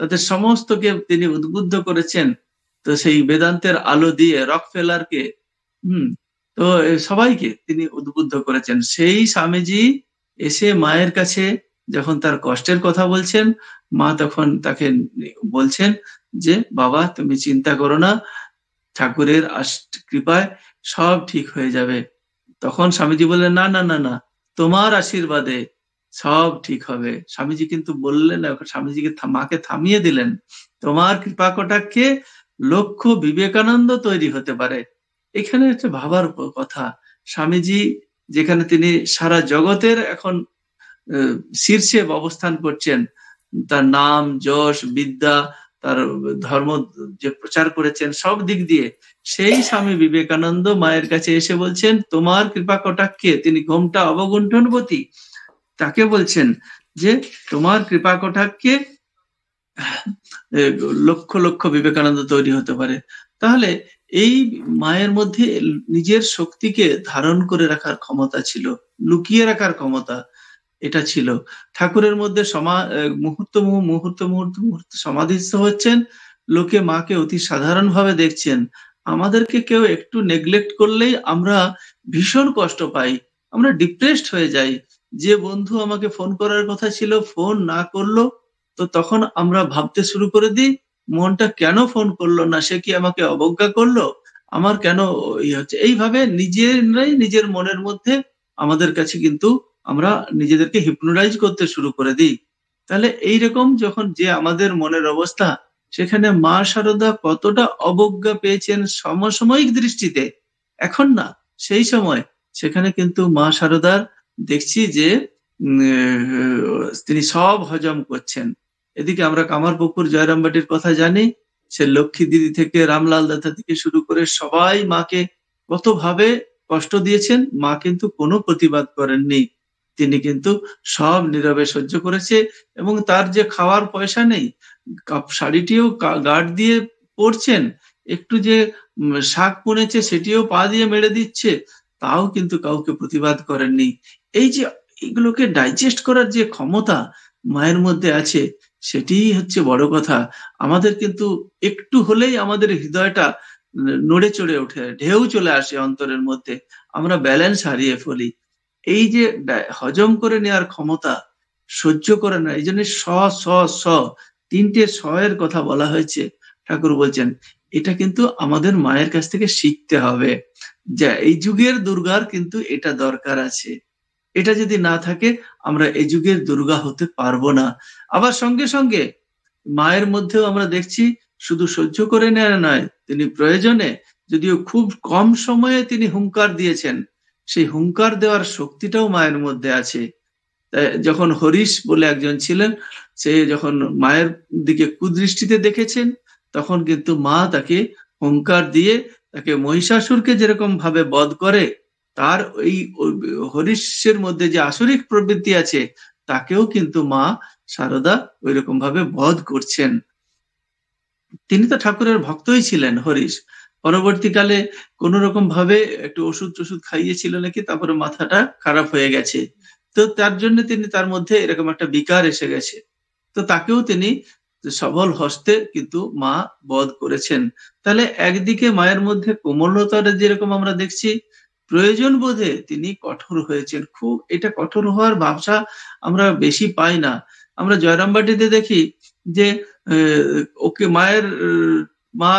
তাদের সমস্তকে তিনি উদ্বুদ্ধ করেছেন। তো সেই বেদান্তের আলো দিয়ে রকফেলারকে, তো সবাইকে তিনি উদ্বুদ্ধ করেছেন। সেই স্বামীজি এসে মায়ের কাছে যখন তার কষ্টের কথা বলছেন, মা তখন তাকে বলছেন যে বাবা তুমি চিন্তা করো না, ঠাকুরের কৃপায় সব ঠিক হয়ে যাবে। তখন স্বামীজি বললেন, না না না না, তোমার আশীর্বাদে সব ঠিক হবে। স্বামীজি কিন্তু বললেন, স্বামীজিকে মাকে থামিয়ে দিলেন, তোমার কৃপা কটাক্ষে লক্ষ বিবেকানন্দ তৈরি হতে পারে। এখানে একটা ভাবার কথা। স্বামীজি যেখানে তিনি সারা জগতের এখন শীর্ষে অবস্থান করছেন, তার নাম যশ বিদ্যা, তার ধর্ম যে প্রচার করেছেন সব দিক দিয়ে, সেই স্বামী বিবেকানন্দ মায়ের কাছে এসে বলছেন তোমার কৃপা কটাক্ষে, তিনি ঘোমটা অবগুণ্ঠনবতী, তাকে বলছেন যে তোমার কৃপা কটাক্ষে লক্ষ লক্ষ বিবেকানন্দ তৈরি হতে পারে। তাহলে এই মায়ের মধ্যে নিজের শক্তিকে ধারণ করে রাখার ক্ষমতা ছিল, লুকিয়ে রাখার ক্ষমতা এটা ছিল। ঠাকুরের মধ্যে মুহূর্ত মুহূর্ত মুহূর্ত মুহূর্ত সমাধিস্থ হচ্ছেন, লোকে মাকে অতি সাধারণভাবে দেখছেন। আমাদেরকে কেউ একটু নেগলেক্ট করলেই আমরা ভীষণ কষ্ট পাই, আমরা ডিপ্রেসড হয়ে যাই। যে বন্ধু আমাকে ফোন করার কথা ছিল ফোন না করলো, তো তখন আমরা ভাবতে শুরু করে দিই, মনটা কেন ফোন করলো না, সে কি আমাকে অবজ্ঞা করলো, আমার কেন ইয়ে হচ্ছে। এইভাবে নিজেরাই নিজের মনের মধ্যে আমাদের কাছে কিন্তু আমরা নিজেদেরকে হিপনোটাইজ করতে শুরু করে দিই। তাহলে এইরকম যখন যে আমাদের মনের অবস্থা, সেখানে মা শারদা কতটা অবজ্ঞা পেয়েছেন সমসাময়িক দৃষ্টিতে, এখন না, সেই সময় সেখানে কিন্তু মা শারদার দেখছি যে তিনি সব হজম করছেন। এদিকে আমরা কামারপুকুর জয়রামবাটির কথা জানি, সে লক্ষ্মী দিদি থেকে রামলাল দাদা থেকে শুরু করে সবাই মাকে কতভাবে কষ্ট দিয়েছেন, মা কিন্তু কোনো প্রতিবাদ করেননি। তিনি কিন্তু সব নীরবে সহ্য করেছে, এবং তার যে খাওয়ার পয়সা নেই, শাড়িটিও গার্ড দিয়ে পরছেন, একটু যে শাক পুনেছে সেটিও পা দিয়ে মেরে দিচ্ছে, তাও কিন্তু কাউকে প্রতিবাদ করেননি। এই যে এগুলোকে ডাইজেস্ট করার যে ক্ষমতা মায়ের মধ্যে আছে, সেটিই হচ্ছে বড় কথা। আমাদের কিন্তু একটু হলেই আমাদের হৃদয়টা নড়ে চড়ে ওঠে, ঢেউ চলে আসে অন্তরের মধ্যে, আমরা ব্যালেন্স হারিয়ে ফেলি। এই যে হজম করে নেওয়ার ক্ষমতা, সহ্য করে না, এই জন্য স তিনটে স এর কথা বলা হয়েছে। ঠাকুর বলছেন এটা কিন্তু আমাদের মায়ের কাছ থেকে শিখতে হবে, যে এই যুগের দুর্গার কিন্তু এটা দরকার আছে। এটা যদি না থাকে আমরা এই যুগের দুর্গা হতে পারবো না। আবার সঙ্গে সঙ্গে মায়ের মধ্যেও আমরা দেখছি শুধু সহ্য করে নেওয়া নয়, তিনি প্রয়োজনে, যদিও খুব কম সময়ে তিনি হুঙ্কার দিয়েছেন, সেই হুঙ্কার দেওয়ার শক্তিটাও মায়ের মধ্যে আছে। যখন হরিশ বলে একজন ছিলেন, সে যখন মায়ের দিকে কুদৃষ্টিতে দেখেছেন, তখন কিন্তু মা তাকে হুঙ্কার দিয়ে, তাকে মহিষাসুরকে যেরকম ভাবে বধ করে, তার ওই হরিশের মধ্যে যে আসরিক প্রবৃত্তি আছে, তাকেও কিন্তু মা শারদা ওই রকম ভাবে বধ করছেন। তিনি তো ঠাকুরের ভক্তই ছিলেন হরিশ। পরবর্তীকালে কোন রকম ভাবে একটু ওষুধ টষুধ খাইয়েছিল নাকি, তারপরে মাথাটা খারাপ হয়ে গেছে, তো তার জন্য তিনি, তার মধ্যে এরকম একটা বিকার এসে গেছে, তো তাকেও তিনি সবল হস্তে কিন্তু মা বধ করেছেন। তাহলে একদিকে মায়ের মধ্যে কোমলতার যেরকম আমরা দেখছি, প্রয়োজন বোধে তিনি কঠোর হয়েছেন খুব। এটা কঠোর হওয়ার ভাবসা আমরা বেশি পাই না। আমরা জয়রামবাটিতে দেখি যে ওকে মায়ের মা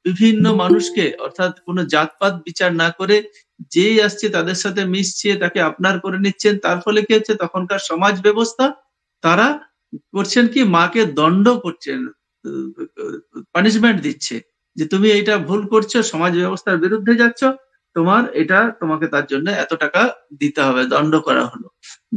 বিভিন্ন মানুষকে, অর্থাৎ কোনো জাতপাত বিচার না করে যেই আসছে তাদের সাথে মিশছে, তাকে আপনার করে নিচ্ছেন। তার ফলে কি হচ্ছে, তখনকার সমাজ ব্যবস্থা, তারা করছেন কি, মাকে দণ্ড করছেন, পানিশমেন্ট দিচ্ছে, যে তুমি এইটা ভুল করছো, সমাজ ব্যবস্থার বিরুদ্ধে যাচ্ছ, তোমাকে তার জন্য এত টাকা দিতে হবে, দণ্ড করা হলো।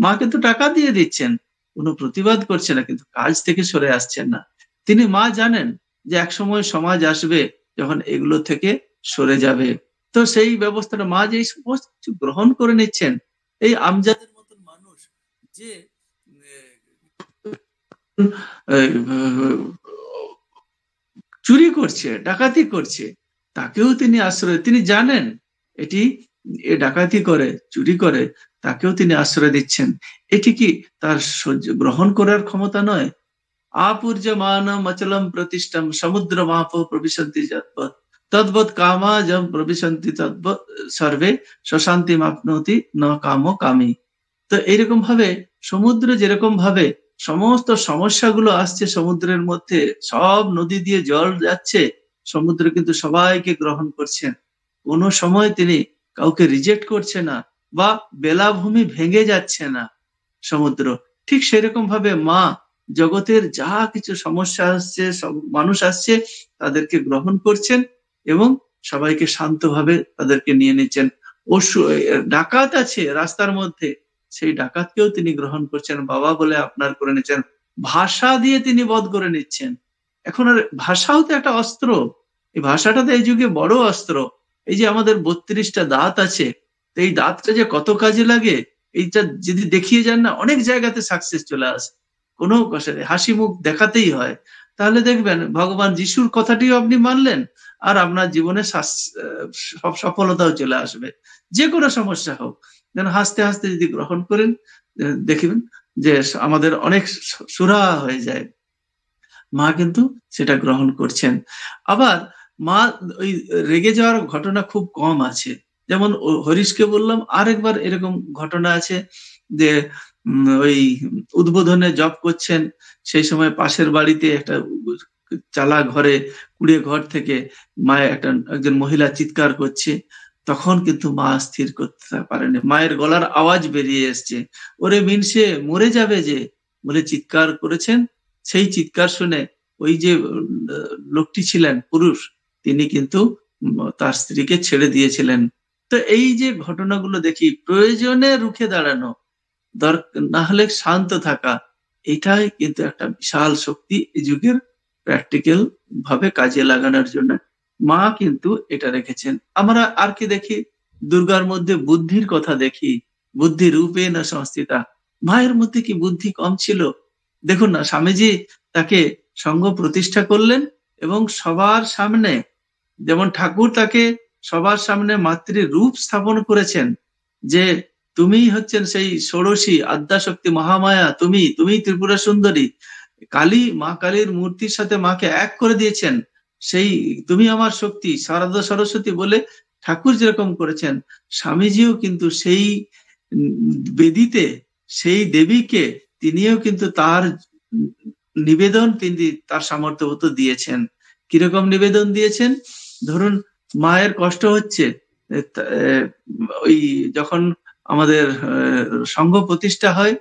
মা কিন্তু টাকা দিয়ে দিচ্ছেন, কোনো প্রতিবাদ করছে না, কিন্তু কাজ থেকে সরে আসছেন না। তিনি মা জানেন যে একসময় সমাজ আসবে যখন এগুলো থেকে সরে যাবে, তো সেই ব্যবস্থাটা মা যে সমস্ত কিছু গ্রহণ করে নিচ্ছেন। এই আমজাদের মতন মানুষ যে চুরি করছে, ডাকাতি করছে, তাকেও তিনি আশ্রয়, তিনি জানেন এটি এ ডাকাতি করে, চুরি করে, তাকেও তিনি আশ্রয় দিচ্ছেন। এটি কি তার গ্রহণ করার ক্ষমতা নয়? আপূর্যমানম অচলম প্রতিষ্ঠম সমুদ্র মাপ প্রবিশন্তি যদ্বৎ তদ্বৎ কামা যম প্রবিশন্তি তদ্বৎ সর্বে শশান্তি মাপনতি ন কামো কামি। তো এইরকম ভাবে সমুদ্র যেরকম ভাবে সমস্ত সমস্যাগুলো আসছে সমুদ্রের মধ্যে, সব নদী দিয়ে জল যাচ্ছে, সমুদ্র কিন্তু সবাইকে গ্রহণ করছেন, কোনো সময় তিনি কাউকে রিজেক্ট করছে না, বা বেলাভূমি ভেঙে যাচ্ছে না সমুদ্র। ঠিক সেরকম ভাবে মা জগতের যা কিছু সমস্যা আসছে, সব মানুষ আসছে, তাদেরকে গ্রহণ করছেন এবং সবাইকে শান্তভাবে তাদেরকে নিয়ে নিচ্ছেন। ডাকাত আছে রাস্তার মধ্যে, সেই ডাকাতকেও তিনি গ্রহণ করছেন, বাবা বলে আপনার করে নিচ্ছেন, ভাষা দিয়ে তিনি বধ করে নিচ্ছেন। এখন আর ভাষাও তো একটা অস্ত্র, এই ভাষাটা তো এই যুগে বড় অস্ত্র। এই যে আমাদের 32টা দাঁত আছে, এই দাঁতটা যে কত কাজে লাগে, এইটা যদি দেখিয়ে যান না, অনেক জায়গাতে সাকসেস চলে আসে। কোনো হাসি মুখ দেখাতেই হয়, তাহলে দেখবেন ভগবান যিশুর কথাটিও আপনি মানলেন, আর আপনার জীবনে সব সফলতাও চলে আসবে। যে কোনো সমস্যা হোক, যেন হাসতে হাসতে যদি গ্রহণ করেন, দেখবেন যে আমাদের অনেক সুরাহা হয়ে যায়। মা কিন্তু সেটা গ্রহণ করছেন। আবার মা ওই রেগে যাওয়ার ঘটনা খুব কম আছে। যেমন হরিশকে বললাম, আরেকবার এরকম ঘটনা আছে যে ওই উদ্বোধনে জব করছেন, সেই সময় পাশের বাড়িতে একটা চালা ঘরে, কুড়িয়ে ঘর থেকে মায়ের একজন মহিলা চিৎকার করছে। তখন কিন্তু মা স্থির করতে পারেনি, মায়ের গলার আওয়াজ বেরিয়ে এসছে, ওরে মিনসে মরে যাবে যে, বলে চিৎকার করেছেন। সেই চিৎকার শুনে ওই যে লোকটি ছিলেন পুরুষ, তিনি কিন্তু তার স্ত্রীকে ছেড়ে দিয়েছিলেন। তো এই যে ঘটনাগুলো দেখি, প্রয়োজনে রুখে দাঁড়ানো, না হলে শান্ত থাকা, এটাই কিন্তু একটা বিশাল শক্তি এই যুগের প্র্যাকটিক্যাল ভাবে কাজে লাগানোর জন্য মা কিন্তু এটা রেখেছেন। আমরা আর কি দেখি, দুর্গার মধ্যে বুদ্ধির কথা দেখি, বুদ্ধি রূপে না সংস্থিতা। মায়ের মধ্যে কি বুদ্ধি কম ছিল? দেখুন না, স্বামীজি তাকে সংঘ প্রতিষ্ঠা করলেন এবং সবার সামনে, যেমন ঠাকুর তাকে সবার সামনে মাতৃ রূপ স্থাপন করেছেন, যে তুমি হচ্ছেন সেই ষোড়শী আদ্যাশক্তি মহামায়া, তুমি ত্রিপুরা সুন্দরী। কালী, মা কালীর মূর্তির সাথে মাকে এক করে দিয়েছেন, সেই তুমি আমার শক্তি, শারদা সরস্বতী বলে ঠাকুর যেরকম করেছেন, স্বামীজিও কিন্তু সেই বেদিতে সেই দেবীকে তিনিও কিন্তু তার নিবেদন তিনি তার সামর্থ্য মতো দিয়েছেন। কিরকম নিবেদন দিয়েছেন? ধরুন মায়ের কষ্ট হচ্ছে, ওই যখন আমাদের সংঘ প্রতিষ্ঠা হয়,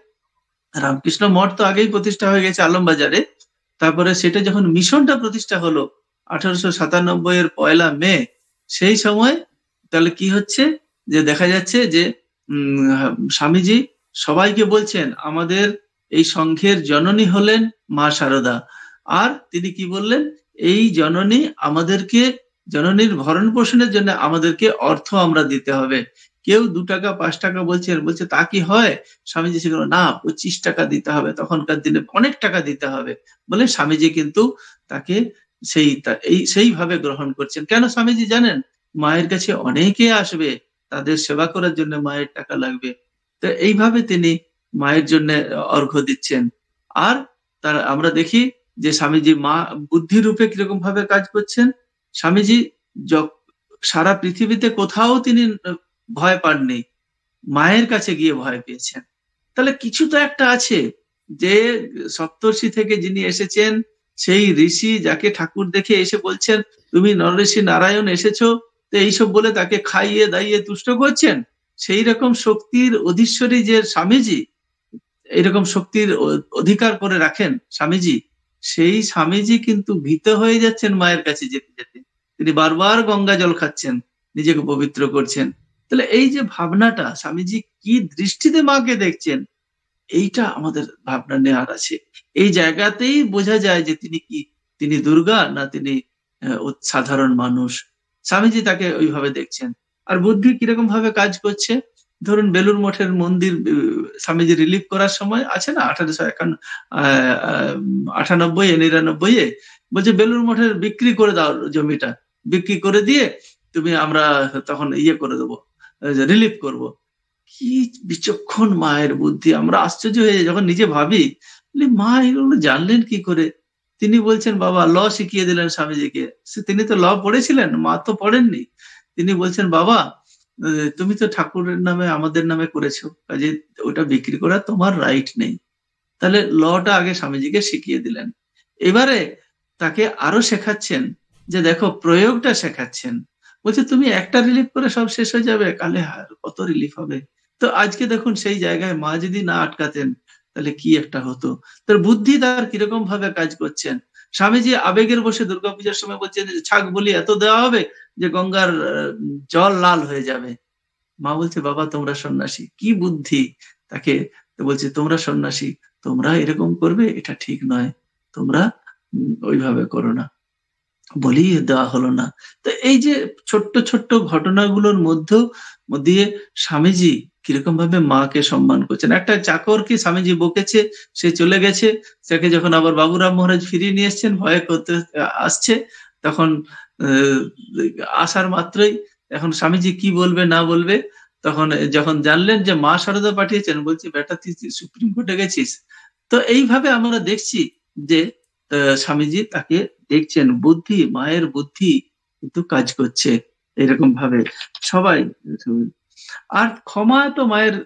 রামকৃষ্ণ মঠ তো আগেই প্রতিষ্ঠা হয়ে গেছে আলমবাজারে, তারপরে সেটা যখন মিশনটা প্রতিষ্ঠা হলো 1897 এর 1 মে, সেই সময় তাহলে কি হচ্ছে, যে দেখা যাচ্ছে যে স্বামীজি সবাইকে বলছেন আমাদের এই সংঘের জননী হলেন মা শারদা। আর তিনি কি বললেন, এই জননী আমাদেরকে, জননীর ভরণ পোষণের জন্য আমাদেরকে অর্থ আমরা দিতে হবে। কেউ 2 টাকা 5 টাকা বলছে তা কি হয়? স্বামীজি সেগুলো না, 25 টাকা দিতে হবে, তখনকার দিনে অনেক টাকা দিতে হবে বলে স্বামীজি কিন্তু তাকে সেইভাবে গ্রহণ করছেন। কেন স্বামীজি জানেন? মায়ের কাছে অনেকে আসবে, তাদের সেবা করার জন্য মায়ের টাকা লাগবে, তো এইভাবে তিনি মায়ের জন্য অর্ঘ্য দিচ্ছেন। আর তার আমরা দেখি যে স্বামীজি মা বুদ্ধি রূপে কিরকম ভাবে কাজ করছেন। স্বামীজি সারা পৃথিবীতে কোথাও তিনি ভয় পাননি, মায়ের কাছে গিয়ে ভয় পেয়েছেন। তাহলে কিছু তো একটা আছে, যে সপ্তর্ষি থেকে যিনি এসেছেন, সেই ঋষি যাকে ঠাকুর দেখে এসে বলছেন তুমি নরঋষি নারায়ণ এসেছো, তো এইসব বলে তাকে খাইয়ে দাইয়ে তুষ্ট করছেন। সেই রকম শক্তির অধীশ্বরী যে স্বামীজি, এইরকম শক্তির অধিকার করে রাখেন স্বামীজি, সেই স্বামীজি কিন্তু ভীত হয়ে যাচ্ছেন মায়ের কাছে যেতে যেতে। তিনি বারবার গঙ্গা জল খাচ্ছেন, নিজেকে পবিত্র করছেন। তাহলে এই যে ভাবনাটা, স্বামীজি কি দৃষ্টিতে মাকে দেখছেন, এইটা আমাদের ভাবনা নেওয়ার আছে। এই জায়গাতেই বোঝা যায় যে তিনি দুর্গা না তিনি সাধারণ মানুষ। স্বামীজি তাকে ওইভাবে দেখছেন। আর বুদ্ধি কিরকম ভাবে কাজ করছে, ধরুন বেলুর মঠের মন্দির স্বামীজি রিলিফ করার সময় আছে না 1898-99 বলছে বেলুর মঠের বিক্রি করে দাও জমিটা, বিক্রি করে দিয়ে আমরা তখন করে দেবো, রিলিফ করব। কি বিচক্ষণ মায়ের বুদ্ধি! আমরা আশ্চর্য হয়ে যাই যখন নিজে ভাবি, মা এগুলো জানলেন কি করে? তিনি বলছেন বাবা, ল শিখিয়ে দিলেন স্বামীজিকে। তিনি তো ল পড়েছিলেন, মা তো পড়েননি। তিনি বলছেন বাবা, তুমি তো ঠাকুরের নামে আমাদের নামে করেছো, কাজে ওটা বিক্রি করা তোমার রাইট নেই। তাহলে লটা আগে স্বামীজিকে শিখিয়ে দিলেন। এবারে তাকে আরো শেখাচ্ছেন, যে দেখো প্রয়োগটা শেখাচ্ছেন। বলছে তুমি একটা রিলিফ করে সব শেষ হয়ে যাবে, কালে কত রিলিফ হবে। তো আজকে দেখুন সেই জায়গায় মা যদি না আটকাতেন তাহলে কি একটা হতো। তার বুদ্ধি তার কিরকম ভাবে কাজ করছেন। স্বামীজি আবেগের বসে দুর্গাপূজার সময় বলছেন যে ছাগ বলি এত দেওয়া হবে যে গঙ্গার জল লাল হয়ে যাবে। মা বলছে বাবা তোমরা সন্ন্যাসী, কি বুদ্ধি তাকে বলছে, তোমরা সন্ন্যাসী, তোমরা এরকম করবে, এটা ঠিক নয়, তোমরা ওইভাবে করো না, বলি দেওয়া হলো না। তো এই যে ছোট্ট ছোট্ট ঘটনাগুলোর মধ্যে দিয়ে স্বামীজি কিরকম ভাবে মাকে সম্মান করছেন। একটা চাকরকে স্বামীজি বকেছে, সে চলে গেছে, তাকে যখন আবার বাবুরাম মহারাজ ফিরিয়ে নিয়ে এসছেন, ভয় করতে আসছে, তখন আসার মাত্রই এখন স্বামীজি কি বলবে না বলবে, তখন যখন জানলেন যে মা শারদা পাঠিয়েছেন, বলছে বেটা তুই সুপ্রিম কোর্টে গেছিস। তো এইভাবে আমরা দেখছি যে স্বামীজি তাকে দেখছেন, বুদ্ধি, মায়ের বুদ্ধি কিন্তু কাজ করছে এরকম ভাবে সবাই। আর ক্ষমা তো মায়ের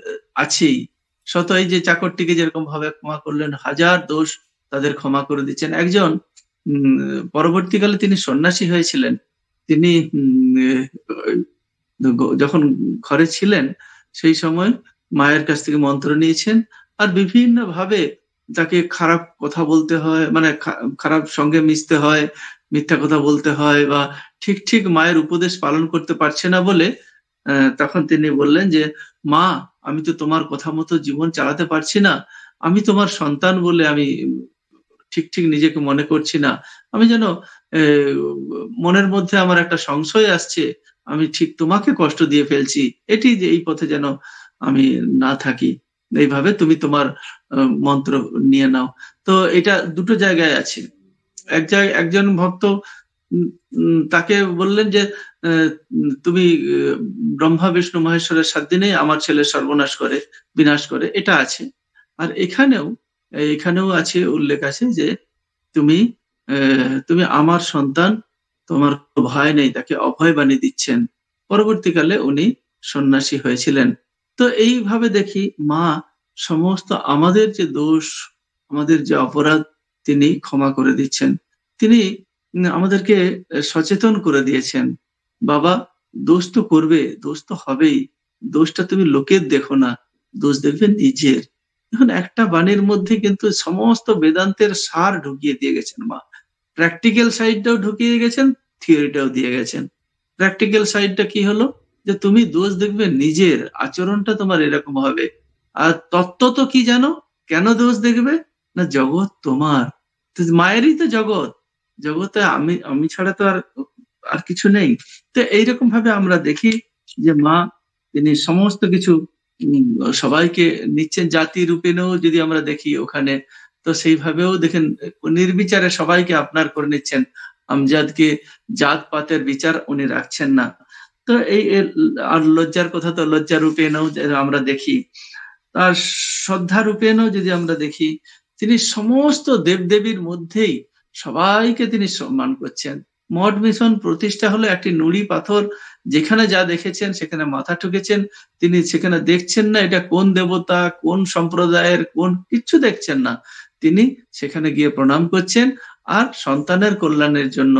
আছেই, শত এই যে চাকরটিকে যেরকম ভাবে ক্ষমা করলেন, হাজার দোষ তাদের ক্ষমা করে দিচ্ছেন। একজন পরবর্তীকালে তিনি সন্ন্যাসী হয়েছিলেন, তিনি যখন ঘরে ছিলেন সেই সময় মায়ের কাছ থেকে মন্ত্র নিয়েছেন, আর বিভিন্ন ভাবে তাকে খারাপ কথা বলতে হয়, মানে খারাপ সঙ্গে মিশতে হয়, মিথ্যা কথা বলতে হয়, বা ঠিক ঠিক মায়ের উপদেশ পালন করতে পারছে না বলে তখন তিনি বললেন যে মা, আমি তো তোমার কথা মতো জীবন চালাতে পারছি না, আমি তোমার সন্তান বলে আমি ঠিক ঠিক নিজেকে মনে করছি না, আমি যেন মনের মধ্যে আমার একটা সংশয় আসছে, আমি ঠিক তোমাকে কষ্ট দিয়ে ফেলছি, এটি যে এই পথে যেন আমি না থাকি, এইভাবে তুমি তোমার মন্ত্র নিয়ে নাও। তো এটা দুটো জায়গায় আছে। এক জায়গায় একজন ভক্ত তাকে বললেন যে তুমি ব্রহ্মা বিষ্ণু মহেশ্বরের 7 দিনেই আমার ছেলে সর্বনাশ করে, বিনাশ করে, এটা আছে। আর এখানেও আছে, উল্লেখ আছে যে তুমি তুমি আমার সন্তান, তোমার ভয় নেই, তাকে অভয় বাণী দিচ্ছেন। পরবর্তীকালে উনি সন্ন্যাসী হয়েছিলেন। তো এইভাবে দেখি মা সমস্ত আমাদের যে দোষ, আমাদের যে অপরাধ, তিনি ক্ষমা করে দিচ্ছেন। তিনি আমাদেরকে সচেতন করে দিয়েছেন, বাবা দোষ তো করবে, দোষ তো হবেই, দোষটা তুমি লোকের দেখো না, দোষ দেখবে নিজের। এখন একটা বাণীর মধ্যে কিন্তু সমস্ত বেদান্তের সার ঢুকিয়ে দিয়ে গেছেন মা। প্র্যাকটিক্যাল সাইডটাও ঢুকিয়ে গেছেন, থিওরিটাও দিয়ে গেছেন। প্র্যাকটিক্যাল সাইডটা কি হলো, যে তুমি দোষ দেখবে নিজের, আচরণটা তোমার এরকম হবে। আর তত্ত্ব তো কি জানো, কেন দোষ দেখবে না, জগৎ তোমার, মায়েরই তো জগৎ, জগতে আমি আমি ছাড়া তো আর কিছু নেই। তো এইরকম ভাবে আমরা দেখি যে মা তিনি সমস্ত কিছু সবাইকে নিচ্ছেন, জাতি রূপেও যদি আমরা দেখি ওখানে, তো সেইভাবেও দেখেন নির্বিচারে সবাইকে আপনার করে নিচ্ছেন, আমজাদকে জাত পাতের বিচার উনি রাখছেন না। তো এই আর লজ্জার কথা তো লজ্জা রূপেও আমরা দেখি, তার শ্রদ্ধা রূপেও যদি আমরা দেখি, তিনি সমস্ত দেবদেবীর মধ্যেই সবাইকে তিনি সম্মান করছেন। মঠ মিশন প্রতিষ্ঠা হলো একটি নুড়ি পাথর, যেখানে যা দেখেছেন সেখানে মাথা ঠুকেছেন, তিনি সেখানে দেখছেন না এটা কোন দেবতা, কোন সম্প্রদায়ের, কোন কিচ্ছু দেখছেন না, তিনি সেখানে গিয়ে প্রণাম করছেন আর সন্তানের কল্যাণের জন্য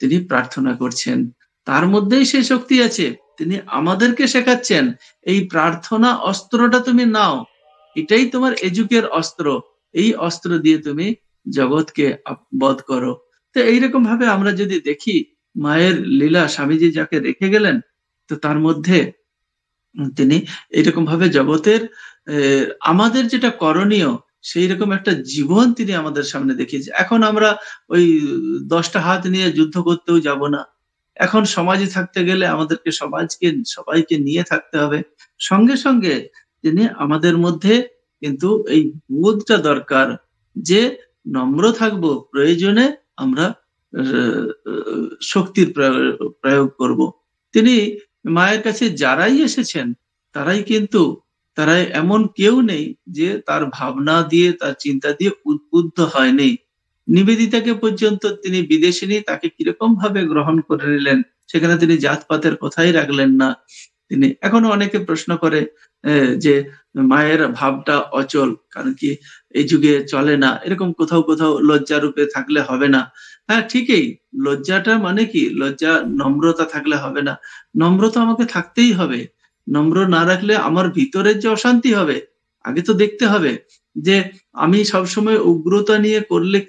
তিনি প্রার্থনা করছেন। তার মধ্যেই সেই শক্তি আছে, তিনি আমাদেরকে শেখাচ্ছেন এই প্রার্থনা অস্ত্রটা তুমি নাও, এটাই তোমার এযুগের অস্ত্র, এই অস্ত্র দিয়ে তুমি জগৎকে বধ করো। তো এইরকম ভাবে আমরা যদি দেখি মায়ের লীলা, স্বামীজি যাকে রেখে গেলেন, তো তার মধ্যে তিনি এইরকম ভাবে জগতের আমাদের যেটা করণীয় সেই রকম একটা জীবন তিনি আমাদের সামনে দেখিয়েছে। এখন আমরা ওই 10টা হাত নিয়ে যুদ্ধ করতেও যাব না, এখন সমাজে থাকতে গেলে আমাদেরকে সবাইকে নিয়ে থাকতে হবে। সঙ্গে সঙ্গে তিনি আমাদের মধ্যে কিন্তু এই বোধটা দরকার যে নম্র থাকবো, প্রয়োজনে আমরা শক্তির প্রয়োগ করব। তিনি মায়ের কাছে যারাই এসেছেন তারাই এমন কেউ নেই যে তার ভাবনা দিয়ে, তার চিন্তা দিয়ে উদ্বুদ্ধ হয়নি। নিবেদিতাকে পর্যন্ত তিনি বিদেশিনী, তাকে কিরকম ভাবে গ্রহণ করে নিলেন, সেখানে তিনি জাতপাতের কথাই রাখলেন না। তিনি এখনো অনেকে প্রশ্ন করে যে মায়ের ভাবটা অচল, কারণ কি এই যুগে চলে না, এরকম কোথাও কোথাও লজ্জা রূপে থাকলে হবে না। হ্যাঁ ঠিকই, লজ্জাটা মানে কি, লজ্জা নম্রতা থাকলে হবে না, নম্রতা আমাকে থাকতেই হবে। নম্র না রাখলে আমার ভিতরের যে অশান্তি হবে, আগে তো দেখতে হবে যে আমি সবসময় উগ্রতা নিয়ে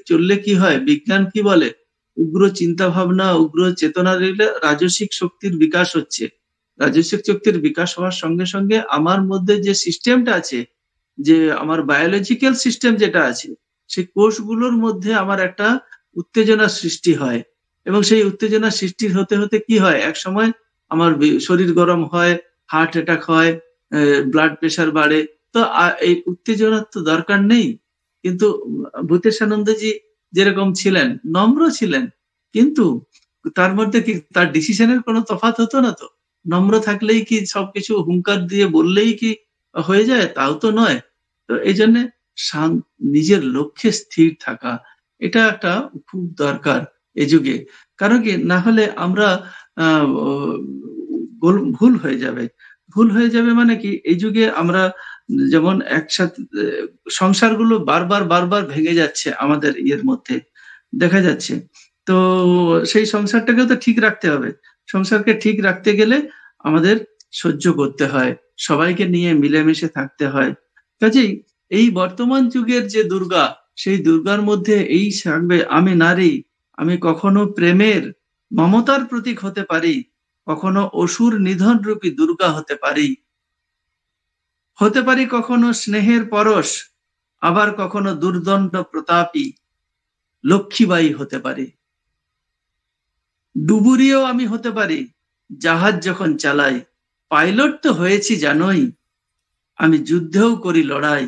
চললে কি হয়, বিজ্ঞান কি বলে, উগ্র চিন্তা ভাবনা, উগ্র চেতনা দিলে রাজসিক শক্তির বিকাশ হচ্ছে। রাজসিক শক্তির বিকাশ হওয়ার সঙ্গে সঙ্গে আমার মধ্যে যে সিস্টেমটা আছে, যে আমার বায়োলজিক্যাল সিস্টেম যেটা আছে, সেই কোষগুলোর মধ্যে আমার একটা উত্তেজনা সৃষ্টি হয়, এবং সেই উত্তেজনা সৃষ্টির হতে হতে কি হয়, এক সময় আমার শরীর গরম হয়, হার্ট অ্যাটাক হয়, ব্লাড প্রেশার বাড়ে। তো এই উত্তেজনার তো দরকার নেই। কিন্তু ভূতেশানন্দজি যেরকম ছিলেন, নম্র ছিলেন, কিন্তু তার মধ্যে কি তার ডিসিশনের কোনো তফাৎ হতো না তো? নম্র থাকলেই কি সবকিছু হুঙ্কার দিয়ে বললেই কি হয়ে যায়? তাও তো নয়। তো এই জন্য নিজের লক্ষ্যে স্থির থাকা, এটা একটা খুব দরকার এই যুগে। কারণ কি, না হলে আমরা ভুল হয়ে যাবে। ভুল হয়ে যাবে মানে কি, এই যুগে আমরা যেমন একসাথে সংসারগুলো বারবার বারবার ভেঙে যাচ্ছে আমাদের ইয়ের মধ্যে দেখা যাচ্ছে। তো সেই সংসারটাকে তো ঠিক রাখতে হবে। সংসারকে ঠিক রাখতে গেলে আমাদের সহ্য করতে হয়, সবাইকে নিয়ে মিলেমিশে থাকতে হয়। কাজেই এই বর্তমান যুগের যে দুর্গা, সেই দুর্গার মধ্যে এই থাকবে, আমি নারী, আমি কখনো প্রেমের মমতার প্রতীক হতে পারি, কখনো অসুর নিধন রূপী দুর্গা হতে পারি, কখনো স্নেহের পরশ, আবার কখনো দুর্দণ্ড প্রতাপী লক্ষ্মীবাই হতে পারি। ডুবুরিও আমি হতে পারি জাহাজ যখন চালাই, পাইলট তো হয়েছি জানোই, আমি যুদ্ধেও করি লড়াই।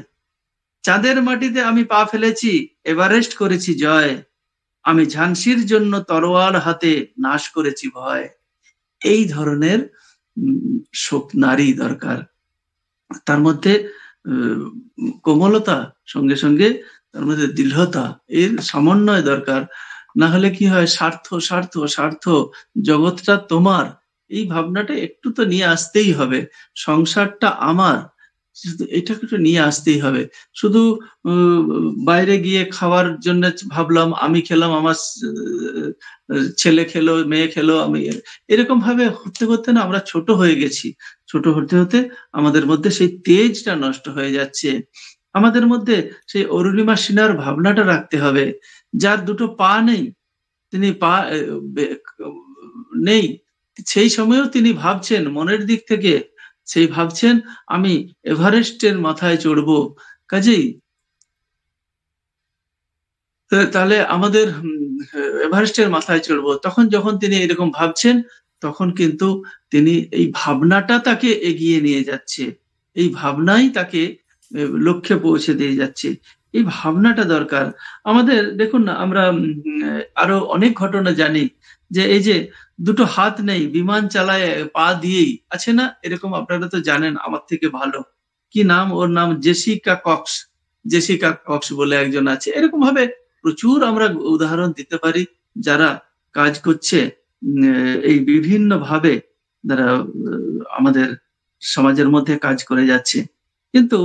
চাঁদের মাটিতে আমি পা ফেলেছি, এভারেস্ট করেছি জয়, আমি ঝান্সির জন্য তরোয়াল হাতে নাশ করেছি ভয়। এই ধরনের নারী দরকার। তার মধ্যে কোমলতা, সঙ্গে সঙ্গে তার মধ্যে দৃঢ়তা, এর সমন্বয় দরকার। না হলে কি হয়, স্বার্থ স্বার্থ স্বার্থ, জগৎটা তোমার, এই ভাবনাটা একটু তো নিয়ে আসতেই হবে। সংসারটা আমার, এটাকে একটু নিয়ে আসতেই হবে। শুধু বাইরে গিয়ে খাওয়ার জন্য ভাবলাম, আমি খেলাম, আমার ছেলে খেলো, মেয়ে খেলো, আমি এরকম ভাবে করতে করতে না আমরা ছোট হয়ে গেছি। ছোট হতে হতে আমাদের মধ্যে সেই তেজটা নষ্ট হয়ে যাচ্ছে। আমাদের মধ্যে সেই অরুণিমা সিনহার ভাবনাটা রাখতে হবে। যার দুটো পা নেই, তিনি পা নেই, সেই সময়েও তিনি ভাবছেন মনের দিক থেকে, সেই ভাবছেন আমি এভারেস্টের মাথায় চড়বো। কাজেই তাহলে আমাদের এভারেস্টের মাথায় চড়বো, তখন যখন তিনি এরকম ভাবছেন, তখন কিন্তু তিনি এই ভাবনাটা তাকে এগিয়ে নিয়ে যাচ্ছে, এই ভাবনাই তাকে লক্ষ্যে পৌঁছে দিয়ে যাচ্ছে। এই ভাবনাটা দরকার আমাদের। দেখুন না, আমরা আরো অনেক ঘটনা জানি যে এই যে দুটো হাত নেই, বিমান চালায় পা দিয়েই, আছে না এরকম? আপনারা তো জানেন আমার থেকে ভালো। কি নাম ওর? নাম জেসিকা কক্স। জেসিকা কক্স বলে একজন আছে। এরকম ভাবে প্রচুর আমরা উদাহরণ দিতে পারি যারা কাজ করছে এই বিভিন্ন ভাবে, যারা আমাদের সমাজের মধ্যে কাজ করে যাচ্ছে। কিন্তু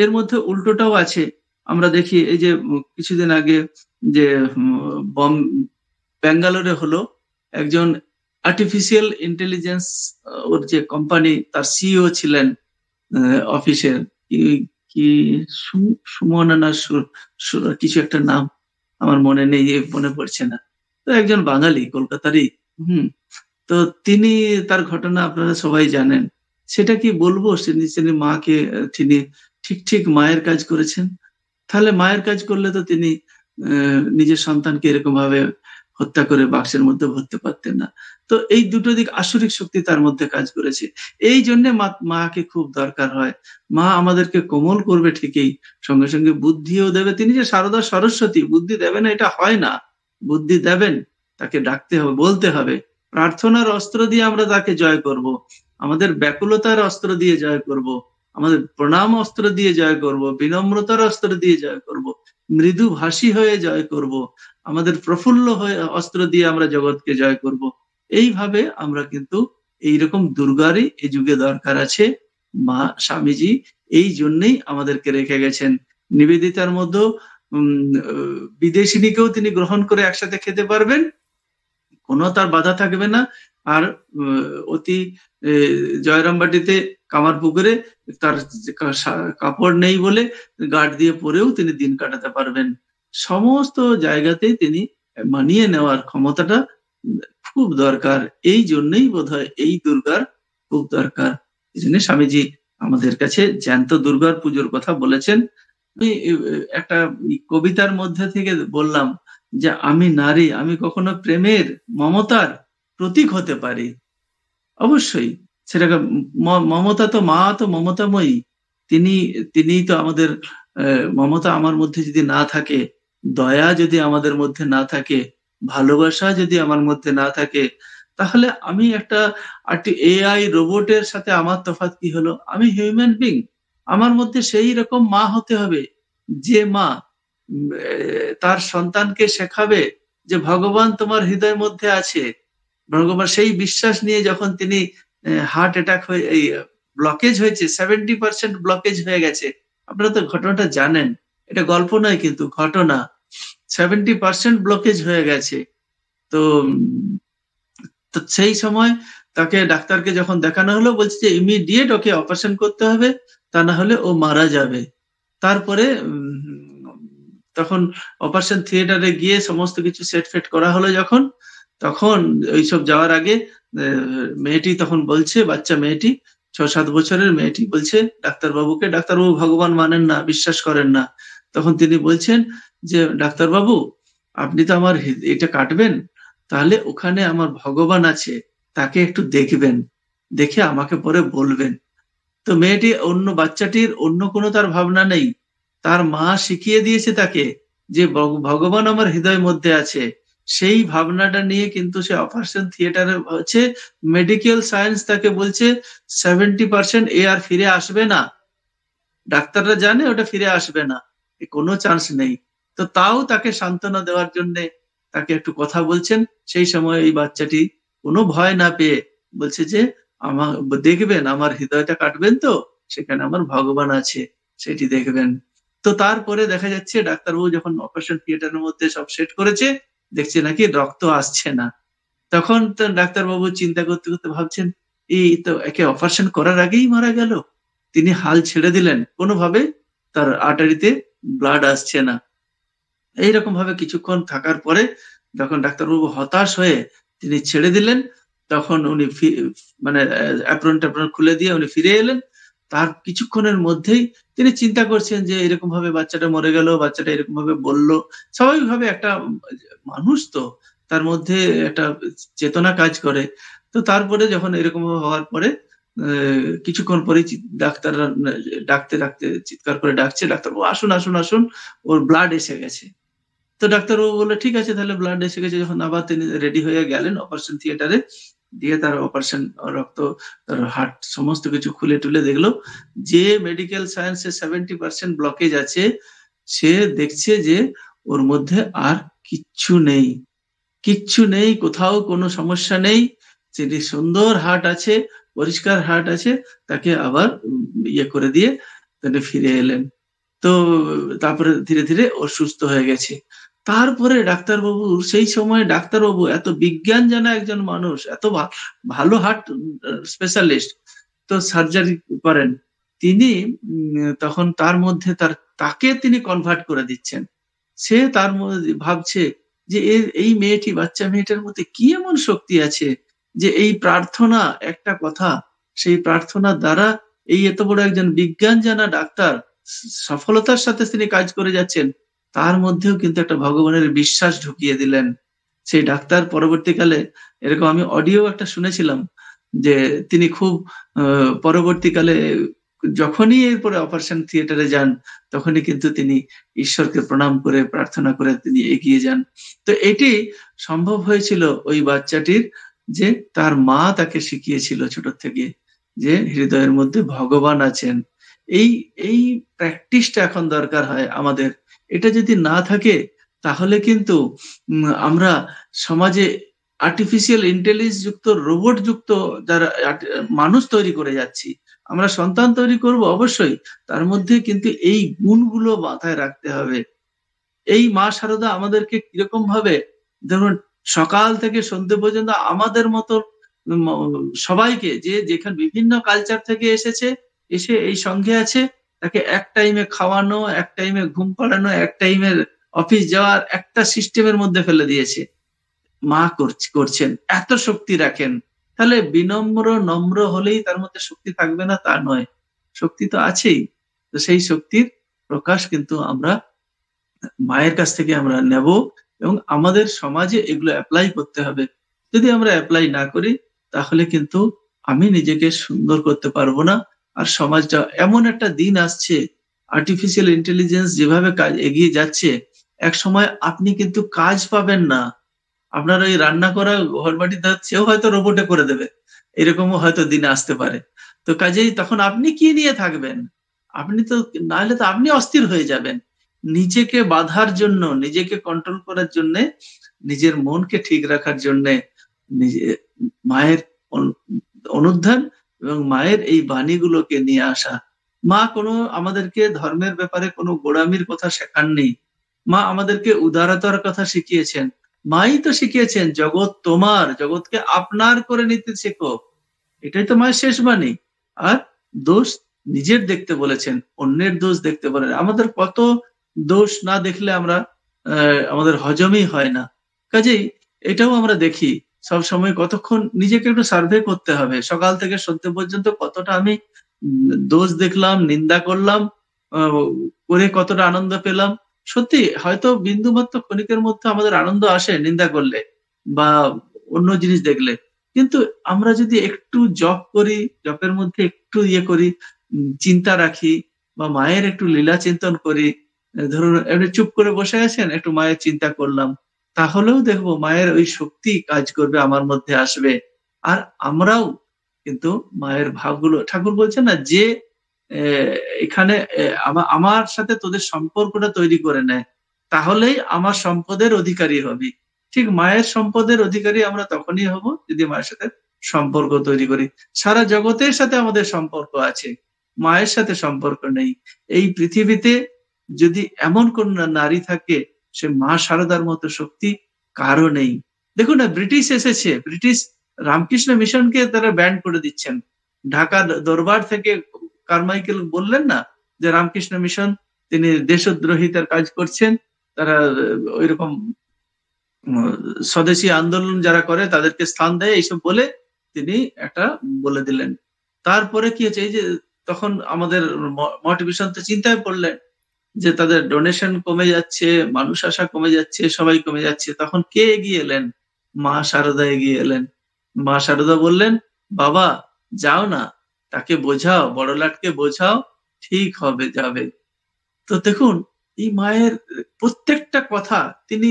এর মধ্যে উল্টোটাও আছে। আমরা দেখি এই যে কিছুদিন আগে যে ব্যাঙ্গালোরে হলো, একজন আর্টিফিশিয়াল ইন্টেলিজেন্স ওর যে কোম্পানি, তার সিইও ছিলেন অফিসের, কি সুমনা না কিছু একটা নাম, আমার মনে নেই, মনে পড়ছে না। তো একজন বাঙালি, কলকাতারই। তো তিনি, তার ঘটনা আপনারা সবাই জানেন। সেটা কি বলবো, তিনি মাকে, তিনি ঠিক ঠিক মায়ের কাজ করেছেন। তাহলে মায়ের কাজ করলে তো তিনি নিজের সন্তানকে এরকম ভাবে হত্যা করে বাক্সের মধ্যে ভরতে পারতেন না। তো এই দুটো দিক, আসরিক শক্তি তার মধ্যে কাজ করেছে। এই জন্য মাকে খুব দরকার হয়। মা আমাদেরকে কোমল করবে ঠিকই, সঙ্গে সঙ্গে বুদ্ধিও দেবে। তিনি যে শারদা সরস্বতী, বুদ্ধি দেবে না এটা হয় না। বুদ্ধি দেবেন, তাকে ডাকতে হবে, বলতে হবে। প্রার্থনার অস্ত্র দিয়ে আমরা তাকে জয় করব, আমাদের ব্যাকুলতার অস্ত্র দিয়ে জয় করব, আমাদের প্রণাম অস্ত্র দিয়ে জয় করব, বিনম্রতার অস্ত্র দিয়ে জয় করব, মৃদু ভাষী হয়ে জয় করব, আমাদের প্রফুল্ল হয়ে অস্ত্র দিয়ে আমরা জগৎকে জয় করব। এইভাবে আমরা কিন্তু এইরকম দুর্গারই এই যুগে দরকার আছে। মা স্বামীজি এই জন্যই আমাদেরকে রেখে গেছেন। নিবেদিতার মধ্যে বিদেশিনীকেও তিনি গ্রহণ করে একসাথে খেতে পারবেন, কোনো তার বাধা থাকবে না। আর অতি জয়রামবাটিতে কামারপুকুরে তার কাপড় নেই বলে গার্ড দিয়ে পরেও তিনি দিন কাটাতে পারবেন। সমস্ত জায়গাতেই তিনি মানিয়ে নেওয়ার ক্ষমতাটা খুব দরকার। এই জন্যই বোধহয় এই দুর্গার খুব দরকার। এই জন্য স্বামীজি আমাদের কাছে জ্যান্ত দুর্গার পুজোর কথা বলেছেন। আমি একটা কবিতার মধ্যে থেকে বললাম যে আমি নারী, আমি কখনো প্রেমের মমতার প্রতীক হতে পারি। অবশ্যই সেটাকে মমতা তো মা তো মমতাময়ী, তিনিই তো আমাদের মমতা আমার মধ্যে যদি না থাকে, দয়া যদি আমাদের মধ্যে না থাকে, ভালোবাসা যদি আমার মধ্যে না থাকে, তাহলে আমি একটা এআই রোবটের সাথে আমার তফাৎ কি হলো? আমি হিউম্যান বিং, আমার মধ্যে সেই রকম মা হতে হবে যে মা তার সন্তানকে শেখাবে যে ভগবান তোমার হৃদয়ের মধ্যে আছে। ভগবান সেই বিশ্বাস নিয়ে যখন তিনি হার্ট অ্যাটাক হয়ে এই ব্লকেজ হয়েছে, 70% ব্লকেজ হয়ে গেছে। আপনারা তো ঘটনাটা জানেন, এটা গল্প নয় কিন্তু ঘটনা। 70% ব্লকেজ হয়ে গেছে। তো সেই সময় তাকে ডাক্তারকে যখন দেখানো হলো, বলছে যে ইমিডিয়েট ওকে অপারেশন করতে হবে, তা না হলে ও মারা যাবে। তারপরে তখন অপারেশন থিয়েটারে গিয়ে সমস্ত কিছু সেট ফেট করা হলো যখন, তখন ওইসব যাওয়ার আগে মেয়েটি তখন বলছে, বাচ্চা মেয়েটি 6-7 বছরের মেয়েটি বলছে ডাক্তারবাবুকে, ডাক্তারবাবু ভগবান মানেন না, বিশ্বাস করেন না। তখন তিনি বলছেন যে ডাক্তারবাবু আপনি তো আমার এটা কাটবেন, তাহলে ওখানে আমার ভগবান আছে, তাকে একটু দেখবেন, দেখে আমাকে পরে বলবেন। তো মেয়েটি বাচ্চাটির অন্য কোনো তার ভাবনা নেই, তার মা শিখিয়ে দিয়েছে তাকে যে ভগবান আমার হৃদয়ের মধ্যে আছে। সেই ভাবনাটা নিয়ে কিন্তু সে অপারেশন থিয়েটারে হচ্ছে, মেডিকেল সায়েন্স তাকে বলছে 70% এ আর ফিরে আসবে না, ডাক্তাররা জানে ওটা ফিরে আসবে না, কোনো চান্স নেই। তো তাও তাকে সান্ত্বনা দেওয়ার জন্য তাকে একটু কথা বলছেন। সেই সময় এই বাচ্চাটি কোনো ভয় না পেয়ে বলছে যে আমার দেখবেন, আমার হৃদয়টা কাটবেন তো, সেখানে আমার ভগবান আছে, সেটি দেখবেন। তো তারপরে দেখা যাচ্ছে ডাক্তারবাবু যখন অপারেশন থিয়েটারের মধ্যে সব সেট করেছে, দেখছে নাকি রক্ত আসছে না। তখন তো ডাক্তারবাবু চিন্তা করতে করতে ভাবছেন এই তো একে অপারেশন করার আগেই মারা গেল। তিনি হাল ছেড়ে দিলেন, কোনোভাবে তার আর্টারিতে ব্লাড আসছে না। এইরকম ভাবে কিছুক্ষণ থাকার পরে যখন ডাক্তারবাবু হতাশ হয়ে তিনি ছেড়ে দিলেন, তখন উনি মানে অ্যাপ্রন ট্যাপ্রন খুলে দিয়ে উনি ফিরে এলেন। তার কিছুক্ষণের মধ্যেই তিনি চিন্তা করছেন যে এরকম ভাবে বাচ্চাটা মরে গেল, বাচ্চাটা এরকম ভাবে বললো। স্বাভাবিকভাবে একটা মানুষ তো, তার মধ্যে একটা চেতনা কাজ করে। তো তারপরে যখন এরকম হওয়ার পরে কিছুক্ষণ পরে ডাক্তাররা ডাকতে ডাকতে চিৎকার করে ডাকছে, ডাক্তারবাবু আসুন আসুন আসুন, ওর ব্লাড এসে গেছে। তো ডাক্তারবাবু বললো ঠিক আছে, তাহলে ব্লাড এসে গেছে যখন, আবার তিনি রেডি হয়ে গেলেন অপারেশন থিয়েটারে, দিয়ে তার অপারেশন রক্ত, তার হার্ট সমস্ত কিছু খুলে টুলে দেখলো যে মেডিকেল সায়েন্সে 70% ব্লকেজ আছে, সে দেখছে যে ওর মধ্যে আর কিচ্ছু নেই, কিচ্ছু নেই, কোথাও কোনো সমস্যা নেই, সেটি সুন্দর হার্ট আছে, পরিষ্কার হার্ট আছে। তাকে আবার ইয়ে করে দিয়ে তিনি ফিরে এলেন। তো তারপরে ধীরে ধীরে ও সুস্থ হয়ে গেছে। তারপরে ডাক্তারবাবু, সেই সময় ডাক্তারবাবু এত বিজ্ঞান জানা একজন মানুষ, এত ভালো হার্ট স্পেশালিস্ট, তো সার্জারি করেন তিনি, তখন তার মধ্যে তাকে তিনি কনভার্ট করে দিচ্ছেন। সে তার মধ্যে ভাবছে যে এই মেয়েটি, বাচ্চা মেয়েটার মধ্যে কি এমন শক্তি আছে যে এই প্রার্থনা একটা কথা, সেই প্রার্থনার দ্বারা এই এত বড় একজন বিজ্ঞান জানা ডাক্তার সফলতার সাথে তিনি কাজ করে যাচ্ছেন, তার মধ্যেও কিন্তু একটা ভগবানের বিশ্বাস ঢুকিয়ে দিলেন। সেই ডাক্তার পরবর্তীকালে, এরকম আমি অডিও একটা শুনেছিলাম যে তিনি খুব পরবর্তীকালে যখনই এরপরে অপারেশন থিয়েটারে যান, তখনই কিন্তু তিনি ঈশ্বরকে প্রণাম করে প্রার্থনা করে তিনি এগিয়ে যান। তো এটি সম্ভব হয়েছিল ওই বাচ্চাটির, যে তার মা তাকে শিখিয়েছিল ছোট থেকে যে হৃদয়ের মধ্যে ভগবান আছেন। এই প্র্যাকটিসটা এখন দরকার হয় আমাদের। এটা যদি না থাকে তাহলে কিন্তু আমরা সমাজে আর্টিফিশিয়াল ইন্টেলিজেন্স যুক্ত, রোবট যুক্ত যারা মানুষ তৈরি করে যাচ্ছি। আমরা সন্তান তৈরি করব অবশ্যই, তার মধ্যে কিন্তু এই গুণগুলো মাথায় রাখতে হবে। এই মা শারদা আমাদেরকে কিরকম ভাবে, ধরুন সকাল থেকে সন্ধ্যে পর্যন্ত আমাদের মতো সবাইকে, যে যেখানে বিভিন্ন কালচার থেকে এসে এই সঙ্গে আছে, তাকে এক টাইমে খাওয়ানো, এক টাইমে ঘুম পাড়ানো, এক টাইমের অফিস যাওয়ার একটা সিস্টেমের মধ্যে ফেলে দিয়েছে। মা করছেন, এত শক্তি রাখেন। তাহলে বিনম্র নম্র হলেই তার মধ্যে শক্তি থাকবে না তা নয়, শক্তি তো আছেই। তো সেই শক্তির প্রকাশ কিন্তু আমরা মায়ের কাছ থেকে আমরা নেব, এবং আমাদের সমাজে এগুলো অ্যাপ্লাই করতে হবে। যদি আমরা অ্যাপ্লাই না করি তাহলে কিন্তু আমি নিজেকে সুন্দর করতে পারবো না। আর সমাজটা এমন একটা দিন আসছে, আর্টিফিশিয়াল ইন্টেলিজেন্স যেভাবে কাজ এগিয়ে যাচ্ছে, এক সময় আপনি কিন্তু কাজ পাবেন না। আপনার ওই রান্না করা ঘরবাটি সেও হয়তো রোবটে করে দেবে, এরকমও হয়তো দিন আসতে পারে। তো কাজেই তখন আপনি কি নিয়ে থাকবেন? আপনি তো, নাহলে তো আপনি অস্থির হয়ে যাবেন। নিজেকে বাঁধার জন্য, নিজেকে কন্ট্রোল করার জন্য, নিজের মনকে ঠিক রাখার জন্য নিজে মায়ের অনুধ্যান এবং মায়ের এই বাণীগুলোকে নিয়ে আসা। মা কোনো আমাদেরকে ধর্মের ব্যাপারে কোনো গোঁড়ামির কথা শেখাননি। মা আমাদেরকে উদারতার কথা শিখিয়েছেন। মাই তো শিখিয়েছেন জগৎ তোমার, জগৎকে আপনার করে নিতে শেখো। এটাই তো মায়ের শেষ বাণী। আর দোষ নিজের দেখতে বলেছেন, অন্যের দোষ দেখতে বলেন। আমাদের কত দোষ না দেখলে আমরা আমাদের হজমই হয় না। কাজেই এটাও আমরা দেখি সব সময়, কতক্ষণ নিজেকে একটু সার্ভে করতে হবে। সকাল থেকে সন্ধ্যে পর্যন্ত কতটা আমি দোষ দেখলাম, নিন্দা করলাম, করে কতটা আনন্দ পেলাম। সত্যি হয়তো বিন্দু মাত্র ক্ষণিকের মধ্যে আমাদের আনন্দ আসে নিন্দা করলে বা অন্য জিনিস দেখলে, কিন্তু আমরা যদি একটু জপ করি, জপের মধ্যে একটু ইয়ে করি, চিন্তা রাখি বা মায়ের একটু লীলা চিন্তন করি, ধরুন এমনি চুপ করে বসে আছেন, একটু মায়ের চিন্তা করলাম, তাহলেও দেখবো মায়ের ওই শক্তি কাজ করবে, আমার মধ্যে আসবে। আর আমরাও কিন্তু মায়ের ভাবগুলো, ঠাকুর বলছেন না যে এখানে আমার সাথে তোদের সম্পর্কটা তৈরি করে নেয়, তাহলেই আমার সম্পদের অধিকারী হবি। ঠিক মায়ের সম্পদের অধিকারী আমরা তখনই হব যদি মায়ের সাথে সম্পর্ক তৈরি করি। সারা জগতের সাথে আমাদের সম্পর্ক আছে, মায়ের সাথে সম্পর্ক নেই। এই পৃথিবীতে যদি এমন কোন নারী থাকে, সে মা শারদার মতো শক্তি কারো নেই। দেখুন না, ব্রিটিশ এসেছে, ব্রিটিশ রামকৃষ্ণ মিশনকে তারা ব্যান করে দিচ্ছেন। ঢাকা দরবার থেকে কারমাইকেল বললেন না যে রামকৃষ্ণ মিশন তিনি দেশদ্রোহিতার কাজ করছেন, তারা ওইরকম স্বদেশী আন্দোলন যারা করে তাদেরকে স্থান দেয়, এইসব বলে তিনি একটা বলে দিলেন। তারপরে কি হচ্ছে, এই যে তখন আমাদের মোটিভেশন তো চিন্তায় পড়লেন যে তাদের ডোনেশন কমে যাচ্ছে, মানুষ আসা কমে যাচ্ছে, সবাই কমে যাচ্ছে। তখন কে এগিয়ে এলেন? মা শারদা এগিয়ে এলেন। মা শারদা বললেন, বাবা যাও না, তাকে বোঝাও, বড়লাটকে বোঝাও, ঠিক হবে, যাবে। তো দেখুন এই মায়ের প্রত্যেকটা কথা তিনি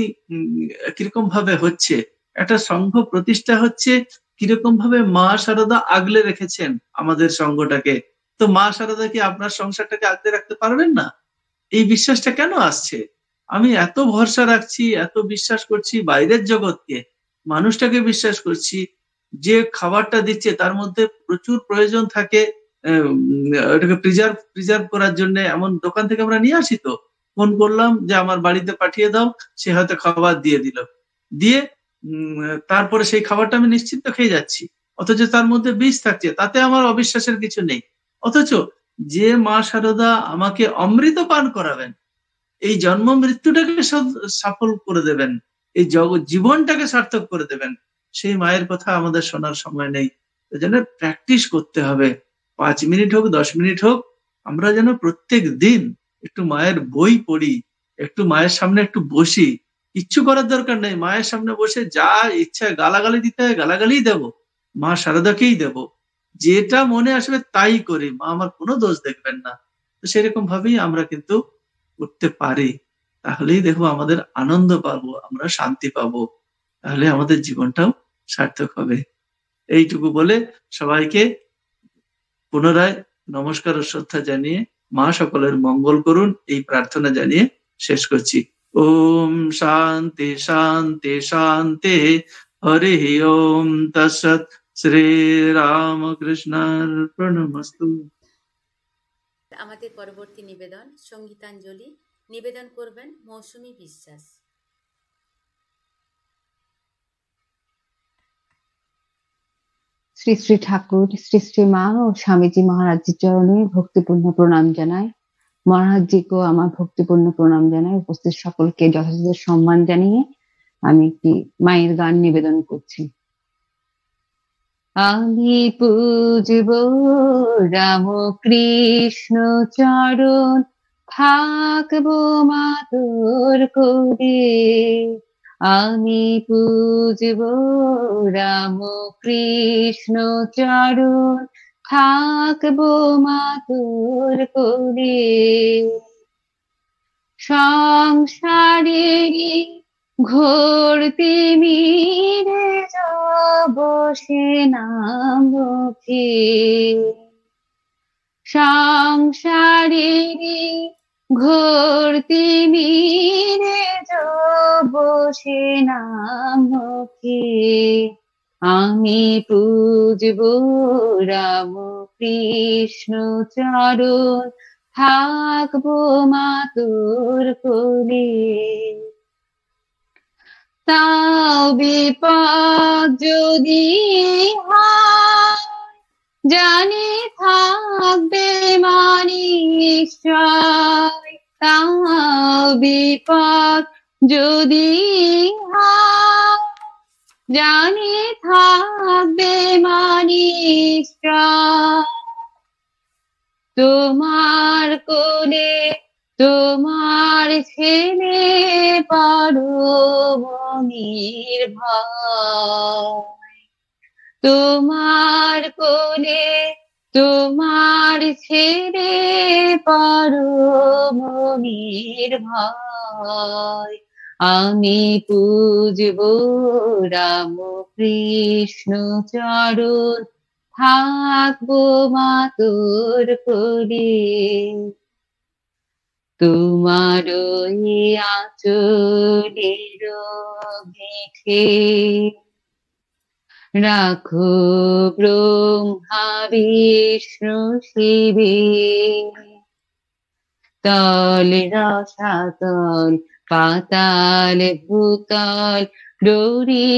কিরকম ভাবে হচ্ছে, একটা সংঘ প্রতিষ্ঠা হচ্ছে, কিরকম ভাবে মা শারদা আগলে রেখেছেন আমাদের সংঘটাকে। তো মা শারদা কি আপনার সংসারটাকে আগলে রাখতে পারবেন না? এই বিশ্বাসটা কেন আসছে? আমি এত ভরসা রাখছি, এত বিশ্বাস করছি বাইরের জগৎকে, মানুষটাকে বিশ্বাস করছি, যে খাবারটা দিচ্ছে তার মধ্যে প্রচুর প্রয়োজন থাকে ওটাকে প্রিজার্ভ করার জন্য। এমন দোকান থেকে আমরা নিয়ে আসি, তো ফোন করলাম যে আমার বাড়িতে পাঠিয়ে দাও, সে হয়তো খাবার দিয়ে দিল, দিয়ে তারপরে সেই খাবারটা আমি নিশ্চিন্ত খেয়ে যাচ্ছি, অথচ তার মধ্যে বিষ থাকছে, তাতে আমার অবিশ্বাসের কিছু নেই। অথচ যে মা শারদা আমাকে অমৃত পান করাবেন, এই জন্ম মৃত্যুটাকে সফল করে দেবেন, এই জীবনটাকে সার্থক করে দেবেন, সেই মায়ের কথা আমাদের শোনার সময় নেই। যেন প্র্যাকটিস করতে হবে, 5 মিনিট হোক 10 মিনিট হোক, আমরা যেন প্রত্যেক দিন একটু মায়ের বই পড়ি, একটু মায়ের সামনে একটু বসি। কিচ্ছু করার দরকার নেই, মায়ের সামনে বসে যা ইচ্ছা গালাগালি দিতে হয় গালাগালি দেব, মা শারদাকেই দেব, যেটা মনে আসবে তাই করি, মা আমার কোনো দোষ দেখবেন না। তো সেরকম ভাবেই আমরা কিন্তু করতে পারি, তাহলেই দেখবো আমাদের আনন্দ পাবো, আমরা শান্তি পাবো, তাহলে আমাদের জীবনটাও সার্থক হবে। এইটুকু বলে সবাইকে পুনরায় নমস্কার ও শ্রদ্ধা জানিয়ে মা সকলের মঙ্গল করুন এই প্রার্থনা জানিয়ে শেষ করছি। ওম শান্তি শান্তি শান্তি, হরি ওম তৎসৎ। শ্রী রামকৃষ্ণার্পণমস্তু। আমাদের পরবর্তী নিবেদন সঙ্গীতাঞ্জলি নিবেদন করবেন মৌসুমী বিশ্বাস। শ্রী শ্রী ঠাকুর, শ্রী শ্রী মা ও স্বামীজি মহারাজজির চরণে ভক্তিপূর্ণ প্রণাম জানাই। মহারাজজিকেও আমার ভক্তিপূর্ণ প্রণাম জানাই। উপস্থিত সকলকে যথাযথ সম্মান জানিয়ে আমি একটি মায়ের গান নিবেদন করছি। আমি পূজব রামকৃষ্ণ চরণ, থাকবো মা তোর করে, আমি পুজব রাম কৃষ্ণ চরণ, থাকবো মা তোর কোলে। সংসারেরই ঘোর তিমিরে বসে না মুখে, সংসারেরই ঘোর তিমিরে বসে না মুখে। আমি পুজব রাম কৃষ্ণ চরণ, থাকবো মা তোর কোলে। তাও বিপদ যদি হয়, জানি থাকবে মা নিশ্চয়। তাও বিপদ যদি হয়, জানি থাকবে মা নিশ্চয়। তোমার কোলে তোমার ছেলে পরম নির্ভয়। তোমার কোলে তোমার ছেলে পরম নির্ভয়। আমি পুজব রাম কৃষ্ণ চরণ, থাকবো মা তোর কোলে। তোমার আঁচলের গেঁথে রাখো ব্রহ্মা বিষ্ণু শিবে। তল রসাতল পাতাল ভূতল, ডোরি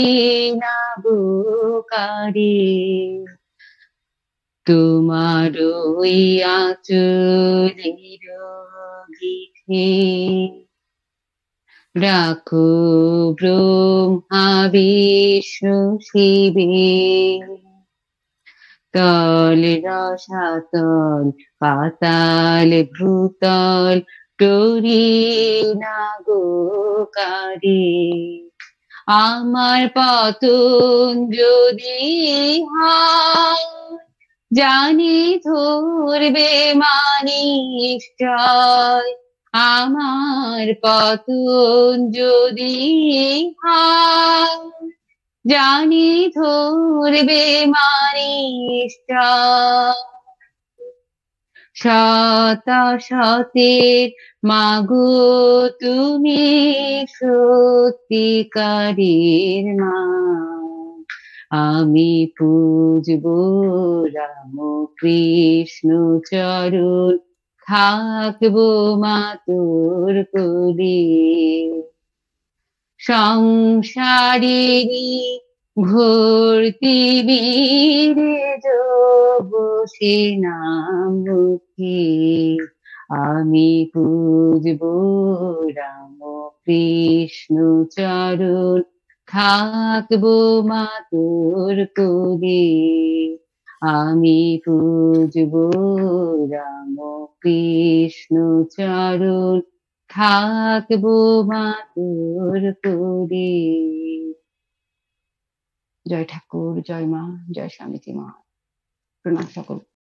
নাবকারে। তোমার আঁচলের গেঁথে রাখো ব্রহ্মা বিষ্ণু শিবে। তল রসাতল পাতাল ভূতল, ডোরি নাগকারে। আমার পতন যদি হয়, জানি ধরবে মা নিশ্চয়। আমার পতন যদি হয়, জানি ধরবে মা নিশ্চয়। শত শতের মাগো তুমি সত্যিকারের মা। আমি পুজব রাম কৃষ্ণ চরণ, থাকবো মা তোর কোলে। সংসারেরই ঘোর তিমিরে বসে না মুখে। আমি পুজব রাম কৃষ্ণ চরণ, থাকবো মা তোর কোলে। আমি পুজব রাম কৃষ্ণ চরণ, থাকবো মা তোর কোলে। জয় ঠাকুর, জয় মা, জয় স্বামীজি মা। প্রণাম সকল।